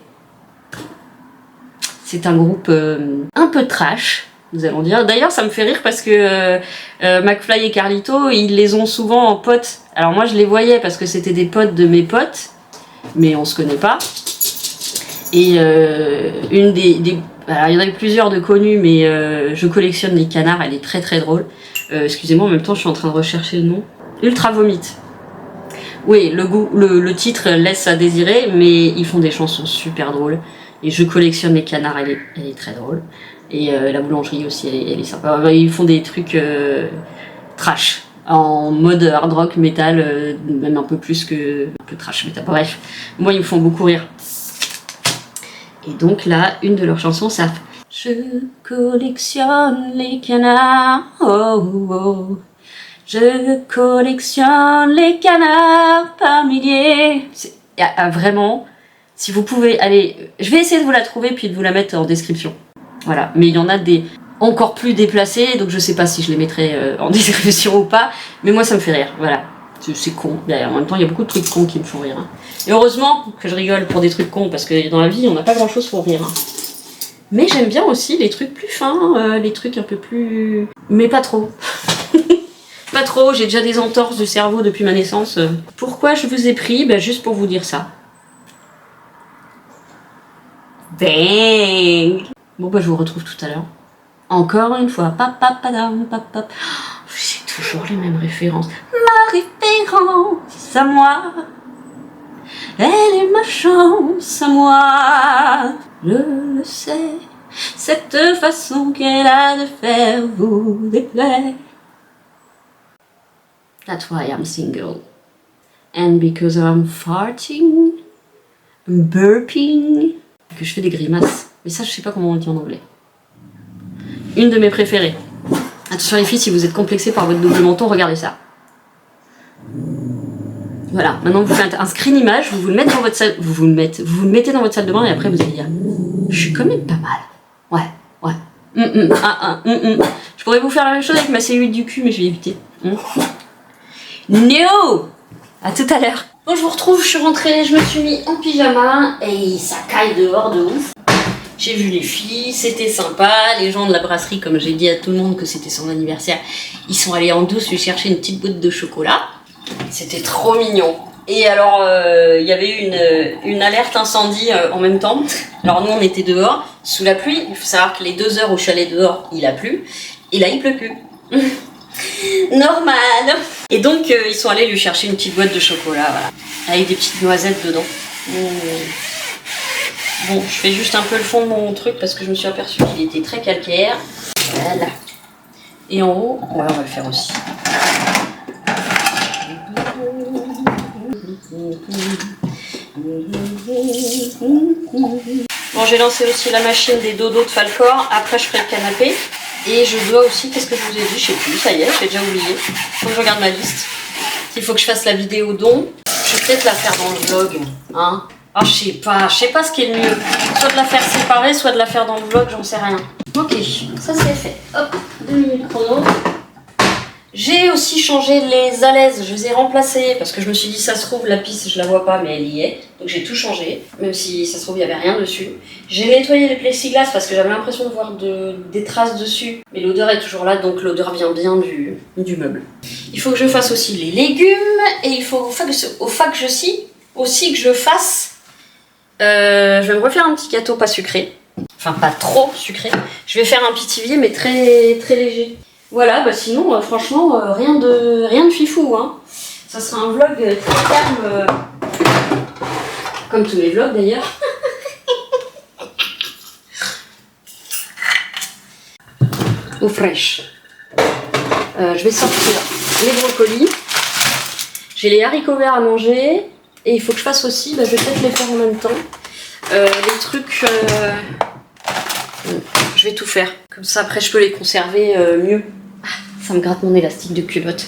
C'est un groupe un peu trash, nous allons dire. D'ailleurs, ça me fait rire parce que McFly et Carlito, ils les ont souvent en potes. Alors moi, je les voyais parce que c'était des potes de mes potes, mais on se connaît pas. Et une des... Alors, il y en a eu plusieurs de connus, mais je collectionne les canards, elle est très très drôle. Excusez-moi, en même temps, je suis en train de rechercher le nom. Ultra Vomit. Oui, le titre laisse à désirer, mais ils font des chansons super drôles. Et je collectionne les canards, elle est très drôle. Et la boulangerie aussi, elle est sympa. Ils font des trucs trash, en mode hard rock, metal, même un peu plus que... Un peu trash, metal, bref. Moi, ils me font beaucoup rire. Et donc là, une de leurs chansons, ça... Je collectionne les canards, oh, oh. Je collectionne les canards par milliers. Vraiment, si vous pouvez, allez, je vais essayer de vous la trouver puis de vous la mettre en description. Voilà, mais il y en a des encore plus déplacés, donc je sais pas si je les mettrai en description ou pas, mais moi ça me fait rire, voilà. C'est con, d'ailleurs, en même temps il y a beaucoup de trucs cons qui me font rire. Hein. Et heureusement que je rigole pour des trucs cons, parce que dans la vie on n'a pas grand chose pour rire. Hein. Mais j'aime bien aussi les trucs plus fins, les trucs un peu plus... Mais pas trop. Pas trop, j'ai déjà des entorses du cerveau depuis ma naissance. Pourquoi je vous ai pris? Ben, juste pour vous dire ça. Bang! Bon bah je vous retrouve tout à l'heure. Encore une fois. C'est toujours les mêmes références. Ma référence à moi. Elle est ma chance à moi. Je le sais. Cette façon qu'elle a de faire vous déplaire. That's why I'm single. And because I'm farting, I'm burping, que je fais des grimaces. Mais ça, je sais pas comment on le dit en anglais. Une de mes préférées. Attention les filles, si vous êtes complexées par votre double menton, regardez ça. Voilà, maintenant vous faites un screen image, vous le mettez dans votre salle, vous le mettez dans votre salle de bain et après vous allez dire, je suis quand même pas mal. Ouais. Je pourrais vous faire la même chose avec ma cellule du cul, mais je vais éviter. No! À tout à l'heure. Bon, je vous retrouve, je suis rentrée, je me suis mis en pyjama et ça caille dehors de ouf. J'ai vu les filles, c'était sympa. Les gens de la brasserie, comme j'ai dit à tout le monde que c'était son anniversaire, ils sont allés en douce lui chercher une petite boîte de chocolat. C'était trop mignon. Et alors, il y avait eu une alerte incendie en même temps. Alors nous, on était dehors, sous la pluie. Il faut savoir que les 2 heures où je suis allée dehors, il a plu. Et là, il pleut plus. Normal. Et donc, ils sont allés lui chercher une petite boîte de chocolat, voilà, avec des petites noisettes dedans. Bon, je fais juste un peu le fond de mon truc parce que je me suis aperçue qu'il était très calcaire. Voilà. Et en haut, ouais, on va le faire aussi. Bon, j'ai lancé aussi la machine des dodos de Falcor. Après, je ferai le canapé. Et je dois aussi, qu'est-ce que je vous ai dit? Je sais plus, ça y est, j'ai déjà oublié. Faut que je regarde ma liste. Il faut que je fasse la vidéo don. Je vais peut-être la faire dans le vlog. Hein? Ah, je sais pas ce qui est le mieux. Soit de la faire séparée, soit de la faire dans le vlog, j'en sais rien. Ok, ça c'est fait. Hop, 2 minutes chrono. J'ai aussi changé les alaises, je les ai remplacées parce que je me suis dit ça se trouve la pisse je la vois pas mais elle y est. Donc j'ai tout changé, même si ça se trouve il n'y avait rien dessus. J'ai nettoyé les plexiglas parce que j'avais l'impression de voir des traces dessus. Mais l'odeur est toujours là donc l'odeur vient bien du meuble. Il faut que je fasse aussi les légumes et il faut aussi que je fasse... je vais me refaire un petit gâteau pas sucré. Enfin pas trop sucré. Je vais faire un pithivier mais très, très léger. Voilà, bah sinon, franchement, rien de fifou, hein. Ça sera un vlog très calme, comme tous mes vlogs d'ailleurs. Eau fraîche. Je vais sortir les brocolis. J'ai les haricots verts à manger. Et il faut que je fasse aussi, bah, je vais peut-être les faire en même temps. Les trucs... je vais tout faire. Comme ça, après, je peux les conserver mieux. Ça me gratte mon élastique de culotte.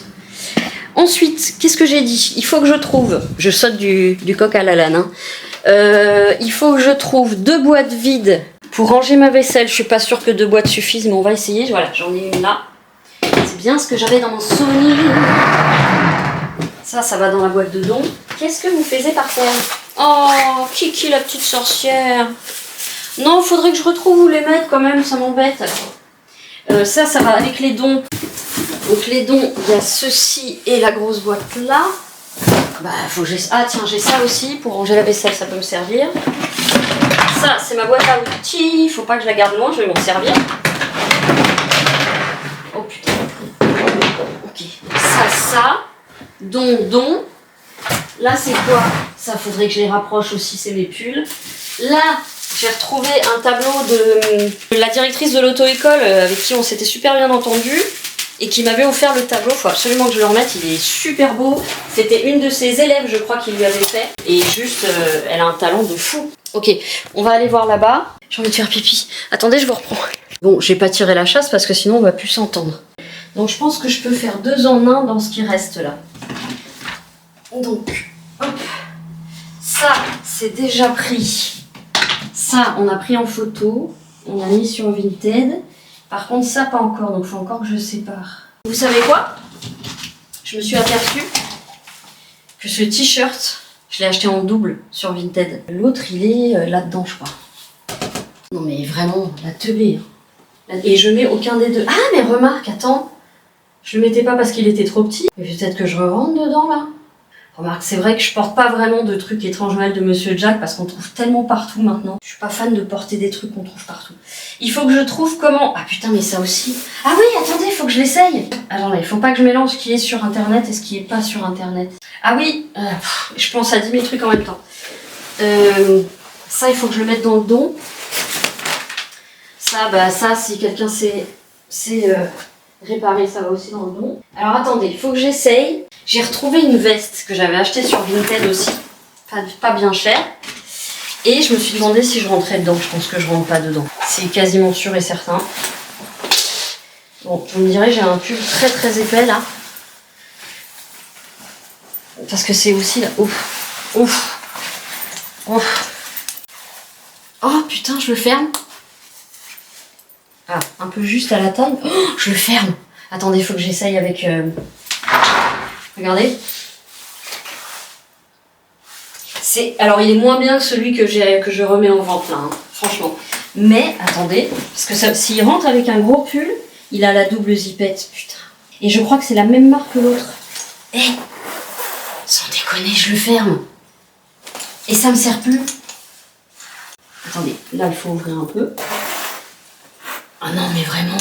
Ensuite, qu'est-ce que j'ai dit? Il faut que je trouve... Je saute du coq à la l'âne. Hein. Il faut que je trouve 2 boîtes vides pour ranger ma vaisselle. Je suis pas sûre que 2 boîtes suffisent, mais on va essayer. Voilà, j'en ai une là. C'est bien ce que j'avais dans mon souvenir. Ça va dans la boîte de don. Qu'est-ce que vous faisiez par terre? Oh, Kiki la petite sorcière. Non, faudrait que je retrouve où les mettre quand même, ça m'embête. Ça va avec les dons. Donc les dons, il y a ceci et la grosse boîte là. Bah, faut que j'ai... Ah tiens, j'ai ça aussi pour ranger la vaisselle, ça peut me servir. Ça, c'est ma boîte à outils. Il faut pas que je la garde loin, je vais m'en servir. Oh putain. Ok. Ça. Don. Là, c'est quoi? Ça, faudrait que je les rapproche aussi, c'est mes pulls. Là, j'ai retrouvé un tableau de la directrice de l'auto-école avec qui on s'était super bien entendu et qui m'avait offert le tableau. Faut absolument que je le remette, il est super beau. C'était une de ses élèves, je crois, qui lui avait fait. Et juste, elle a un talent de fou. Ok, on va aller voir là-bas. J'ai envie de faire pipi. Attendez, je vous reprends. Bon, j'ai pas tiré la chasse parce que sinon on va plus s'entendre. Donc je pense que je peux faire 2 en 1 dans ce qui reste là. Donc, hop. Ça, c'est déjà pris. Ça, on a pris en photo, on a mis sur Vinted. Par contre, ça, pas encore, donc il faut encore que je sépare. Vous savez quoi? Je me suis aperçue que ce t-shirt, je l'ai acheté en double sur Vinted. L'autre, il est là-dedans, je crois. Non mais vraiment, la teubée. Et je mets aucun des deux. Ah, mais remarque, attends. Je le mettais pas parce qu'il était trop petit. Mais peut-être que je rentre dedans, là. Remarque, c'est vrai que je porte pas vraiment de trucs étranges Noël de Monsieur Jack parce qu'on trouve tellement partout maintenant. Je suis pas fan de porter des trucs qu'on trouve partout. Il faut que je trouve comment... Ah putain, mais ça aussi... Ah oui, attendez, il faut que je l'essaye. Alors là, il faut pas que je mélange ce qui est sur Internet et ce qui est pas sur Internet. Ah oui, je pense à 10 000 trucs en même temps. Ça, il faut que je le mette dans le don. Ça, si quelqu'un sait réparer, ça va aussi dans le don. Alors attendez, il faut que j'essaye. J'ai retrouvé une veste que j'avais achetée sur Vinted aussi, pas bien cher. Et je me suis demandé si je rentrais dedans. Je pense que je rentre pas dedans. C'est quasiment sûr et certain. Bon, vous me direz, j'ai un pull très très épais là. Parce que c'est aussi là. Ouf. Oh putain, je le ferme. Ah, un peu juste à la taille. Oh, je le ferme. Attendez, il faut que j'essaye avec... Regardez. Alors, il est moins bien que celui que je remets en vente là, hein, franchement. Mais, attendez, parce que s'il rentre avec un gros pull, il a la double zippette, putain. Et je crois que c'est la même marque que l'autre. Sans déconner, je le ferme. Et ça me sert plus. Attendez, là, il faut ouvrir un peu. Ah non, mais vraiment.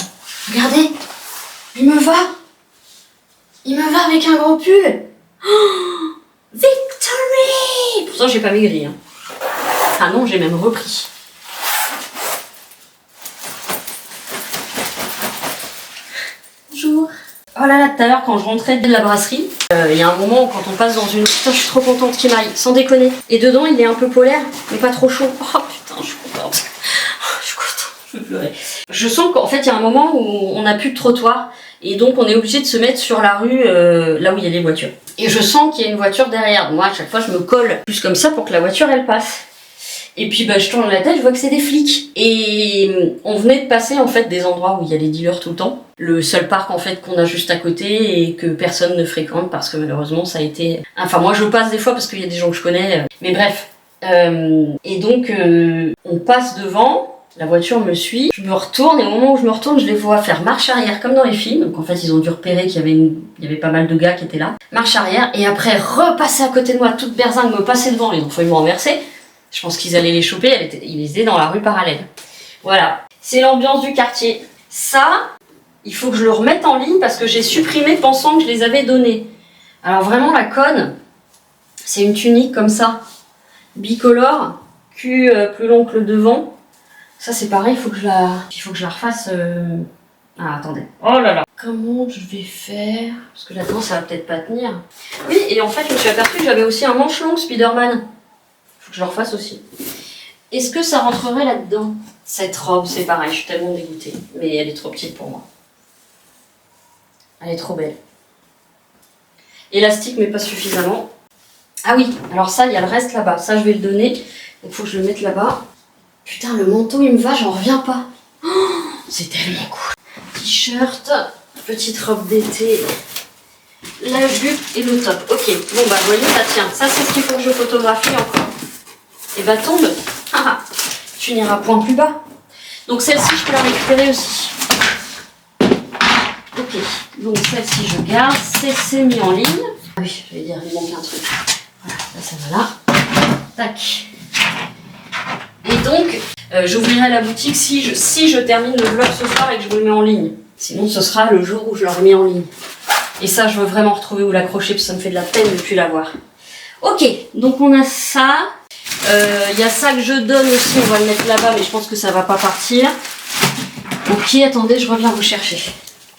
Regardez. Il me va. Il me va avec un gros pull. Oh, Victory! Pourtant, j'ai pas maigri. Hein. Ah non, j'ai même repris. Bonjour. Oh là là, tout à l'heure, quand je rentrais de la brasserie, il y a un moment où quand on passe dans une... Putain, je suis trop contente qu'il m'aille, sans déconner. Et dedans, il est un peu polaire, mais pas trop chaud. Oh putain, je suis contente. Je suis contente, je veux pleurer. Je sens qu'en fait, il y a un moment où on n'a plus de trottoir. Et donc, on est obligé de se mettre sur la rue, là où il y a les voitures. Et je sens qu'il y a une voiture derrière. Moi, à chaque fois, je me colle plus comme ça pour que la voiture, elle passe. Et puis bah, je tourne la tête, je vois que c'est des flics. Et on venait de passer en fait des endroits où il y a les dealers tout le temps. Le seul parc en fait qu'on a juste à côté et que personne ne fréquente parce que malheureusement ça a été... Enfin moi je passe des fois parce qu'il y a des gens que je connais. Mais bref. Et donc on passe devant, la voiture me suit. Je me retourne et au moment où je me retourne, je les vois faire marche arrière comme dans les films. Donc en fait ils ont dû repérer qu'il y avait pas mal de gars qui étaient là. Marche arrière et après repasser à côté de moi, toute berzingue, me passer devant. Ils ont failli me renverser. Je pense qu'ils allaient les choper, ils étaient dans la rue parallèle. Voilà, c'est l'ambiance du quartier. Ça, il faut que je le remette en ligne parce que j'ai supprimé pensant que je les avais donnés. Alors vraiment, la conne, c'est une tunique comme ça, bicolore, cul plus long que le devant. Ça, c'est pareil, il faut que je la refasse... Ah, attendez. Oh là là. Comment je vais faire? Parce que là-dedans, ça va peut-être pas tenir. Oui, et en fait, je me suis aperçue que j'avais aussi un manche long Spider-Man. Faut que je le refasse aussi. Est-ce que ça rentrerait là-dedans? Cette robe, c'est pareil, je suis tellement dégoûtée. Mais elle est trop petite pour moi. Elle est trop belle. Élastique, mais pas suffisamment. Ah oui, alors ça, il y a le reste là-bas. Ça, je vais le donner. Donc, il faut que je le mette là-bas. Putain, le manteau, il me va, j'en reviens pas. Oh, c'est tellement cool. T-shirt, petite robe d'été. La jupe et le top. Ok, bon bah vous voyez, ça tient. Ça, c'est ce qu'il faut que je photographie encore. Et bah tombe, tu n'iras point plus bas. Donc celle-ci, je peux la récupérer aussi. Ok, donc celle-ci, je garde. C'est mis en ligne. Ah oui, je vais dire, il manque un truc. Voilà, ça va là. Tac. Et donc, j'ouvrirai la boutique si je termine le vlog ce soir et que je vous le mets en ligne. Sinon, ce sera le jour où je le remets en ligne. Et ça, je veux vraiment retrouver où l'accrocher parce que ça me fait de la peine de ne plus l'avoir. Ok, donc on a ça. Il y a ça que je donne aussi, on va le mettre là-bas, mais je pense que ça va pas partir. Ok, attendez, je reviens vous chercher.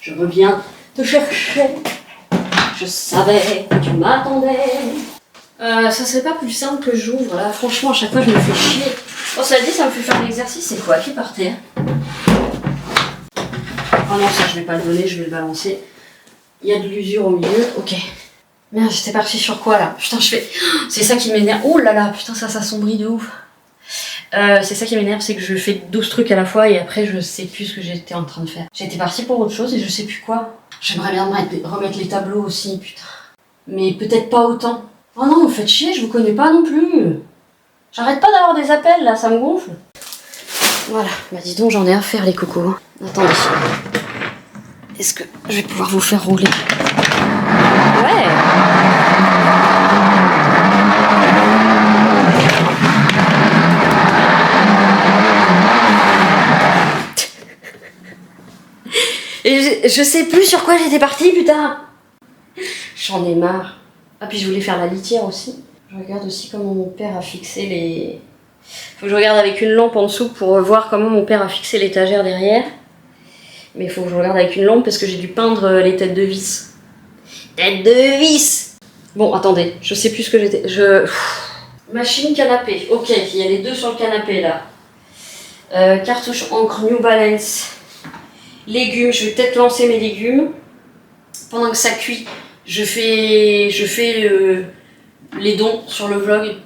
Je reviens te chercher. Je savais que tu m'attendais. Ça serait pas plus simple que j'ouvre là. Franchement, à chaque fois, je me fais chier. Oh, ça dit, ça me fait faire l'exercice. C'est quoi qui est par terre? Oh non, ça, je vais pas le donner, je vais le balancer. Il y a de l'usure au milieu. Ok. Merde, j'étais partie sur quoi là? Putain, je fais... C'est ça qui m'énerve. Oh là là, putain, ça s'assombrit de ouf. C'est ça qui m'énerve, c'est que je fais 12 trucs à la fois et après je sais plus ce que j'étais en train de faire. J'étais partie pour autre chose et je sais plus quoi. J'aimerais bien remettre les tableaux aussi, putain. Mais peut-être pas autant. Oh non, vous faites chier, je vous connais pas non plus. J'arrête pas d'avoir des appels là, ça me gonfle. Voilà, bah dis donc, j'en ai à faire les cocos. Attendez. Est-ce que je vais pouvoir vous faire rouler? Ouais. Et je sais plus sur quoi j'étais partie, putain. J'en ai marre. Ah, puis je voulais faire la litière aussi. Je regarde aussi comment mon père a fixé les... Faut que je regarde avec une lampe en dessous pour voir comment mon père a fixé l'étagère derrière. Mais il faut que je regarde avec une lampe parce que j'ai dû peindre les têtes de vis. Tête de vis! Bon, attendez, je sais plus ce que j'étais... Machine canapé. Ok, il y a les deux sur le canapé là. Cartouche encre New Balance. Légumes, je vais peut-être lancer mes légumes. Pendant que ça cuit, je fais les dons sur le vlog.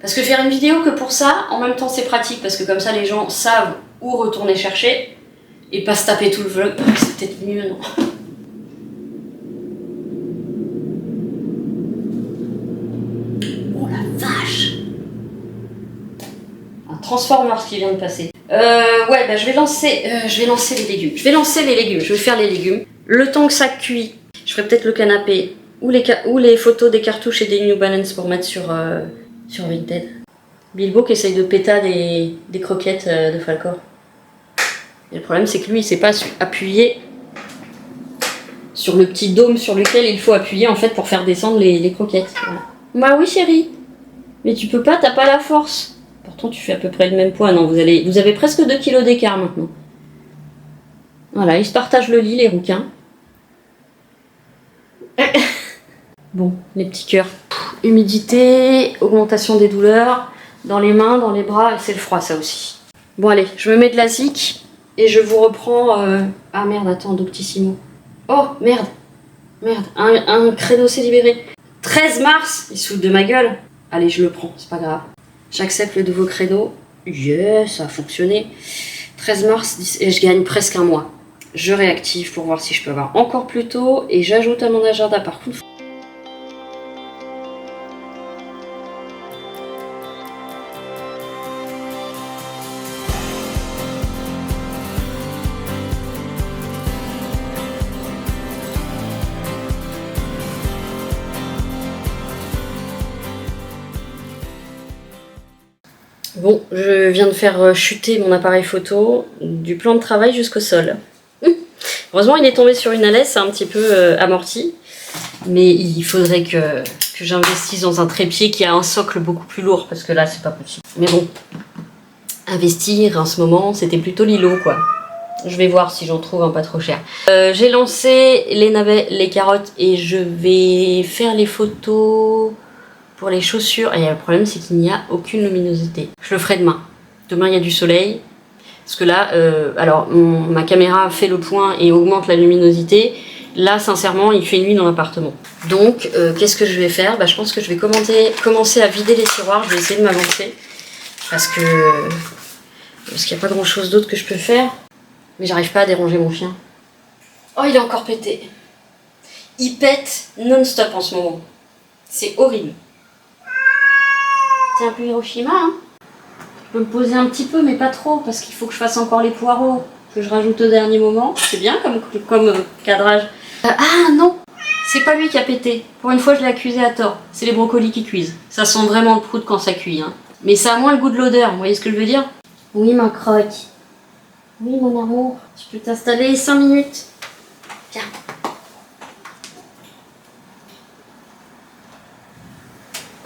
Parce que faire une vidéo que pour ça, en même temps c'est pratique parce que comme ça les gens savent où retourner chercher et pas se taper tout le vlog. C'est peut-être mieux, non? Oh la vache! Un Transformers qui vient de passer. Ouais, bah je vais lancer les légumes. Je vais faire les légumes. Le temps que ça cuit, je ferai peut-être le canapé Ou les photos des cartouches et des New Balance pour mettre sur Vinted. Bilbo qui essaye de péta des croquettes de Falcor. Et le problème c'est que lui il sait pas appuyer sur le petit dôme sur lequel il faut appuyer en fait pour faire descendre les croquettes. Voilà. Bah oui chérie, mais tu peux pas, t'as pas la force. Pourtant tu fais à peu près le même poids, non, vous avez presque 2 kilos d'écart maintenant. Voilà, ils se partagent le lit les rouquins. Bon, les petits cœurs. Humidité, augmentation des douleurs, dans les mains, dans les bras, et c'est le froid ça aussi. Bon allez, je me mets de la zik et je vous reprends... Ah merde, attends, Doctissimo. Oh merde, un créneau s'est libéré. 13 mars, il se fout de ma gueule. Allez, je le prends, c'est pas grave. J'accepte le nouveau créneau. Yes, ça a fonctionné. 13 mars, et je gagne presque un mois. Je réactive pour voir si je peux avoir encore plus tôt et j'ajoute à mon agenda par contre. Bon, je viens de faire chuter mon appareil photo du plan de travail jusqu'au sol. Heureusement, il est tombé sur une alaise, c'est un petit peu amorti. Mais il faudrait que j'investisse dans un trépied qui a un socle beaucoup plus lourd, parce que là, c'est pas possible. Mais bon, investir en ce moment, c'était plutôt l'îlot, quoi. Je vais voir si j'en trouve un pas trop cher. J'ai lancé les navets, les carottes, et je vais faire les photos pour les chaussures. Et le problème, c'est qu'il n'y a aucune luminosité. Je le ferai demain. Demain, il y a du soleil. Parce que là, alors ma caméra fait le point et augmente la luminosité. Là, sincèrement, il fait nuit dans l'appartement. Donc, qu'est-ce que je vais faire? Je pense que je vais commencer à vider les tiroirs. Je vais essayer de m'avancer. Parce qu'il n'y a pas grand-chose d'autre que je peux faire. Mais j'arrive pas à déranger mon chien. Oh, il est encore pété. Il pète non-stop en ce moment. C'est horrible. C'est un peu Hiroshima, hein? Je peux me poser un petit peu, mais pas trop, parce qu'il faut que je fasse encore les poireaux, que je rajoute au dernier moment. C'est bien comme cadrage. Ah non, c'est pas lui qui a pété. Pour une fois, je l'ai accusé à tort. C'est les brocolis qui cuisent. Ça sent vraiment le prout quand ça cuit. Hein. Mais ça a moins le goût de l'odeur, vous voyez ce que je veux dire? Oui, ma croque. Oui, mon amour. Je peux t'installer 5 minutes. Viens.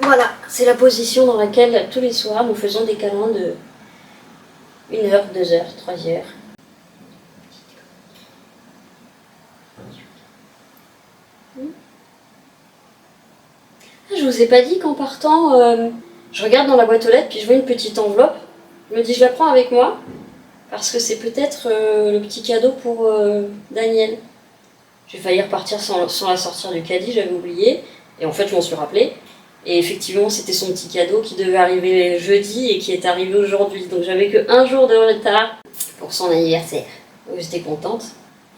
Voilà, c'est la position dans laquelle tous les soirs nous faisons des câlins de 1 heure, 2 heures, 3 heures. Je vous ai pas dit qu'en partant, je regarde dans la boîte aux lettres puis je vois une petite enveloppe. Je me dis je la prends avec moi parce que c'est peut-être le petit cadeau pour Daniel. J'ai failli repartir sans la sortir du caddie, j'avais oublié. Et en fait je m'en suis rappelé. Et effectivement, c'était son petit cadeau qui devait arriver jeudi et qui est arrivé aujourd'hui. Donc j'avais que 1 jour de retard pour son anniversaire. Donc j'étais contente.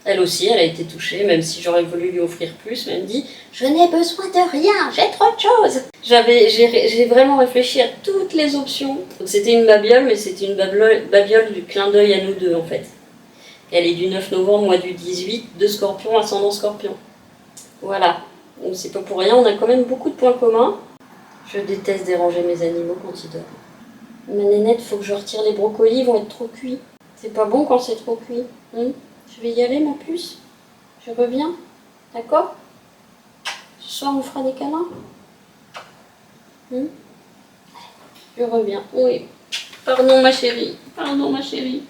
Elle aussi, elle a été touchée, même si j'aurais voulu lui offrir plus. Mais elle me dit « Je n'ai besoin de rien, j'ai trop de choses !» J'ai vraiment réfléchi à toutes les options. Donc c'était une babiole, mais c'était une babiole du clin d'œil à nous deux en fait. Elle est du 9 novembre, moi du 18, de Scorpion, ascendant Scorpion. Voilà. Donc c'est pas pour rien, on a quand même beaucoup de points communs. Je déteste déranger mes animaux quand ils dorment. Ma nénette, faut que je retire les brocolis, ils vont être trop cuits. C'est pas bon quand c'est trop cuit. Je vais y aller, ma puce. Je reviens. D'accord? Ce soir, on fera des câlins. Je reviens. Oui. Pardon, ma chérie. Pardon, ma chérie.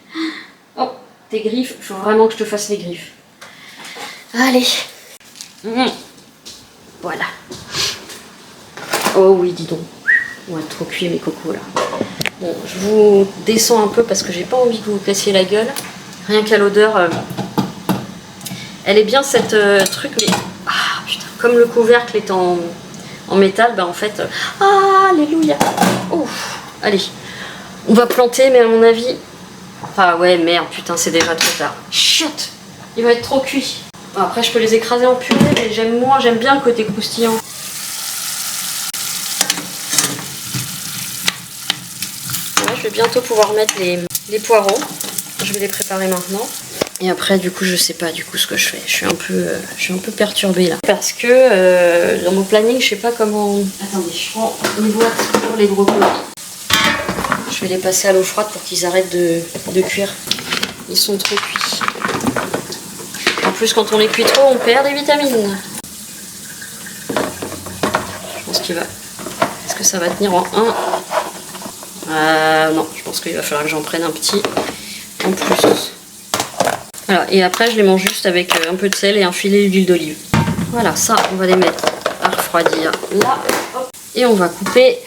Oh, tes griffes. Il faut vraiment que je te fasse les griffes. Allez. Voilà. Oh oui, dis donc. On va être trop cuit mes cocos là. Bon, je vous descends un peu parce que j'ai pas envie que vous vous cassiez la gueule. Rien qu'à l'odeur. Elle est bien cette truc, mais. Ah putain, comme le couvercle est en métal, en fait. Alléluia. Ouf. Allez. On va planter, mais à mon avis. Ah ouais, merde, putain, c'est déjà trop tard. Chut. Il va être trop cuit. Après, je peux les écraser en purée, mais j'aime bien le côté croustillant. Je vais bientôt pouvoir mettre les poireaux. Je vais les préparer maintenant. Et après, du coup, je sais pas du coup ce que je fais. Je suis un peu perturbée là. Parce que dans mon planning, je sais pas comment... Attendez, je prends les boîtes pour les brocolis. Je vais les passer à l'eau froide pour qu'ils arrêtent de cuire. Ils sont trop cuits. En plus, quand on les cuit trop, on perd des vitamines. Je pense qu'il va... Est-ce que ça va tenir en un? Non, je pense qu'il va falloir que j'en prenne un petit en plus. Voilà, et après je les mange juste avec un peu de sel et un filet d'huile d'olive. Voilà, ça on va les mettre à refroidir là. Hop. Et on va couper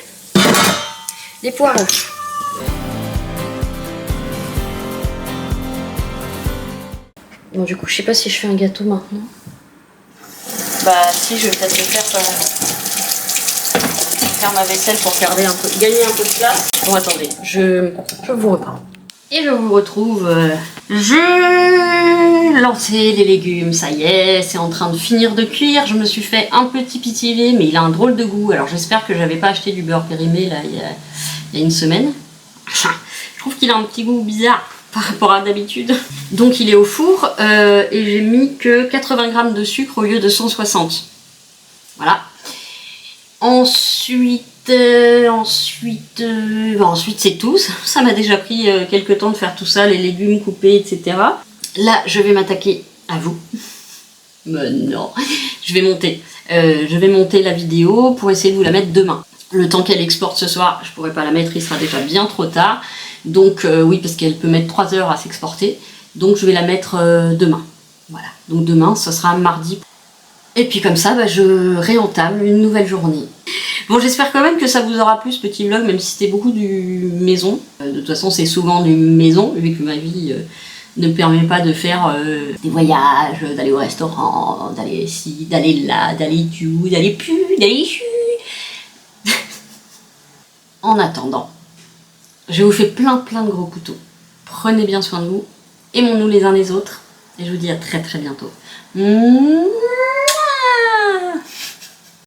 les poireaux. Bon, du coup, je sais pas si je fais un gâteau maintenant. Bah si, je vais peut-être le faire quand même. Faire ma vaisselle pour gagner un peu de place. Bon, attendez, je vous reprends. Et je vous retrouve. J'ai lancé les légumes, ça y est, c'est en train de finir de cuire. Je me suis fait un petit pitillé, mais il a un drôle de goût. Alors j'espère que j'avais pas acheté du beurre périmé là il y a une semaine. Je trouve qu'il a un petit goût bizarre par rapport à d'habitude. Donc il est au four et j'ai mis que 80 g de sucre au lieu de 160. Voilà. Ensuite c'est tout. Ça m'a déjà pris quelques temps de faire tout ça, les légumes coupés, etc. Là, je vais m'attaquer à vous. Mais non, je vais monter la vidéo pour essayer de vous la mettre demain. Le temps qu'elle exporte ce soir, je pourrais pas la mettre, il sera déjà bien trop tard. Donc oui, parce qu'elle peut mettre 3 heures à s'exporter. Donc je vais la mettre demain. Voilà. Donc demain, ce sera mardi. Et puis comme ça, je réentame une nouvelle journée. Bon, j'espère quand même que ça vous aura plu ce petit vlog, même si c'était beaucoup du maison. De toute façon, c'est souvent du maison, vu que ma vie ne permet pas de faire des voyages, d'aller au restaurant, d'aller ici, d'aller là, d'aller tout, d'aller plus, d'aller chu. En attendant, je vous fais plein de gros couteaux. Prenez bien soin de vous, aimons-nous les uns les autres, et je vous dis à très bientôt.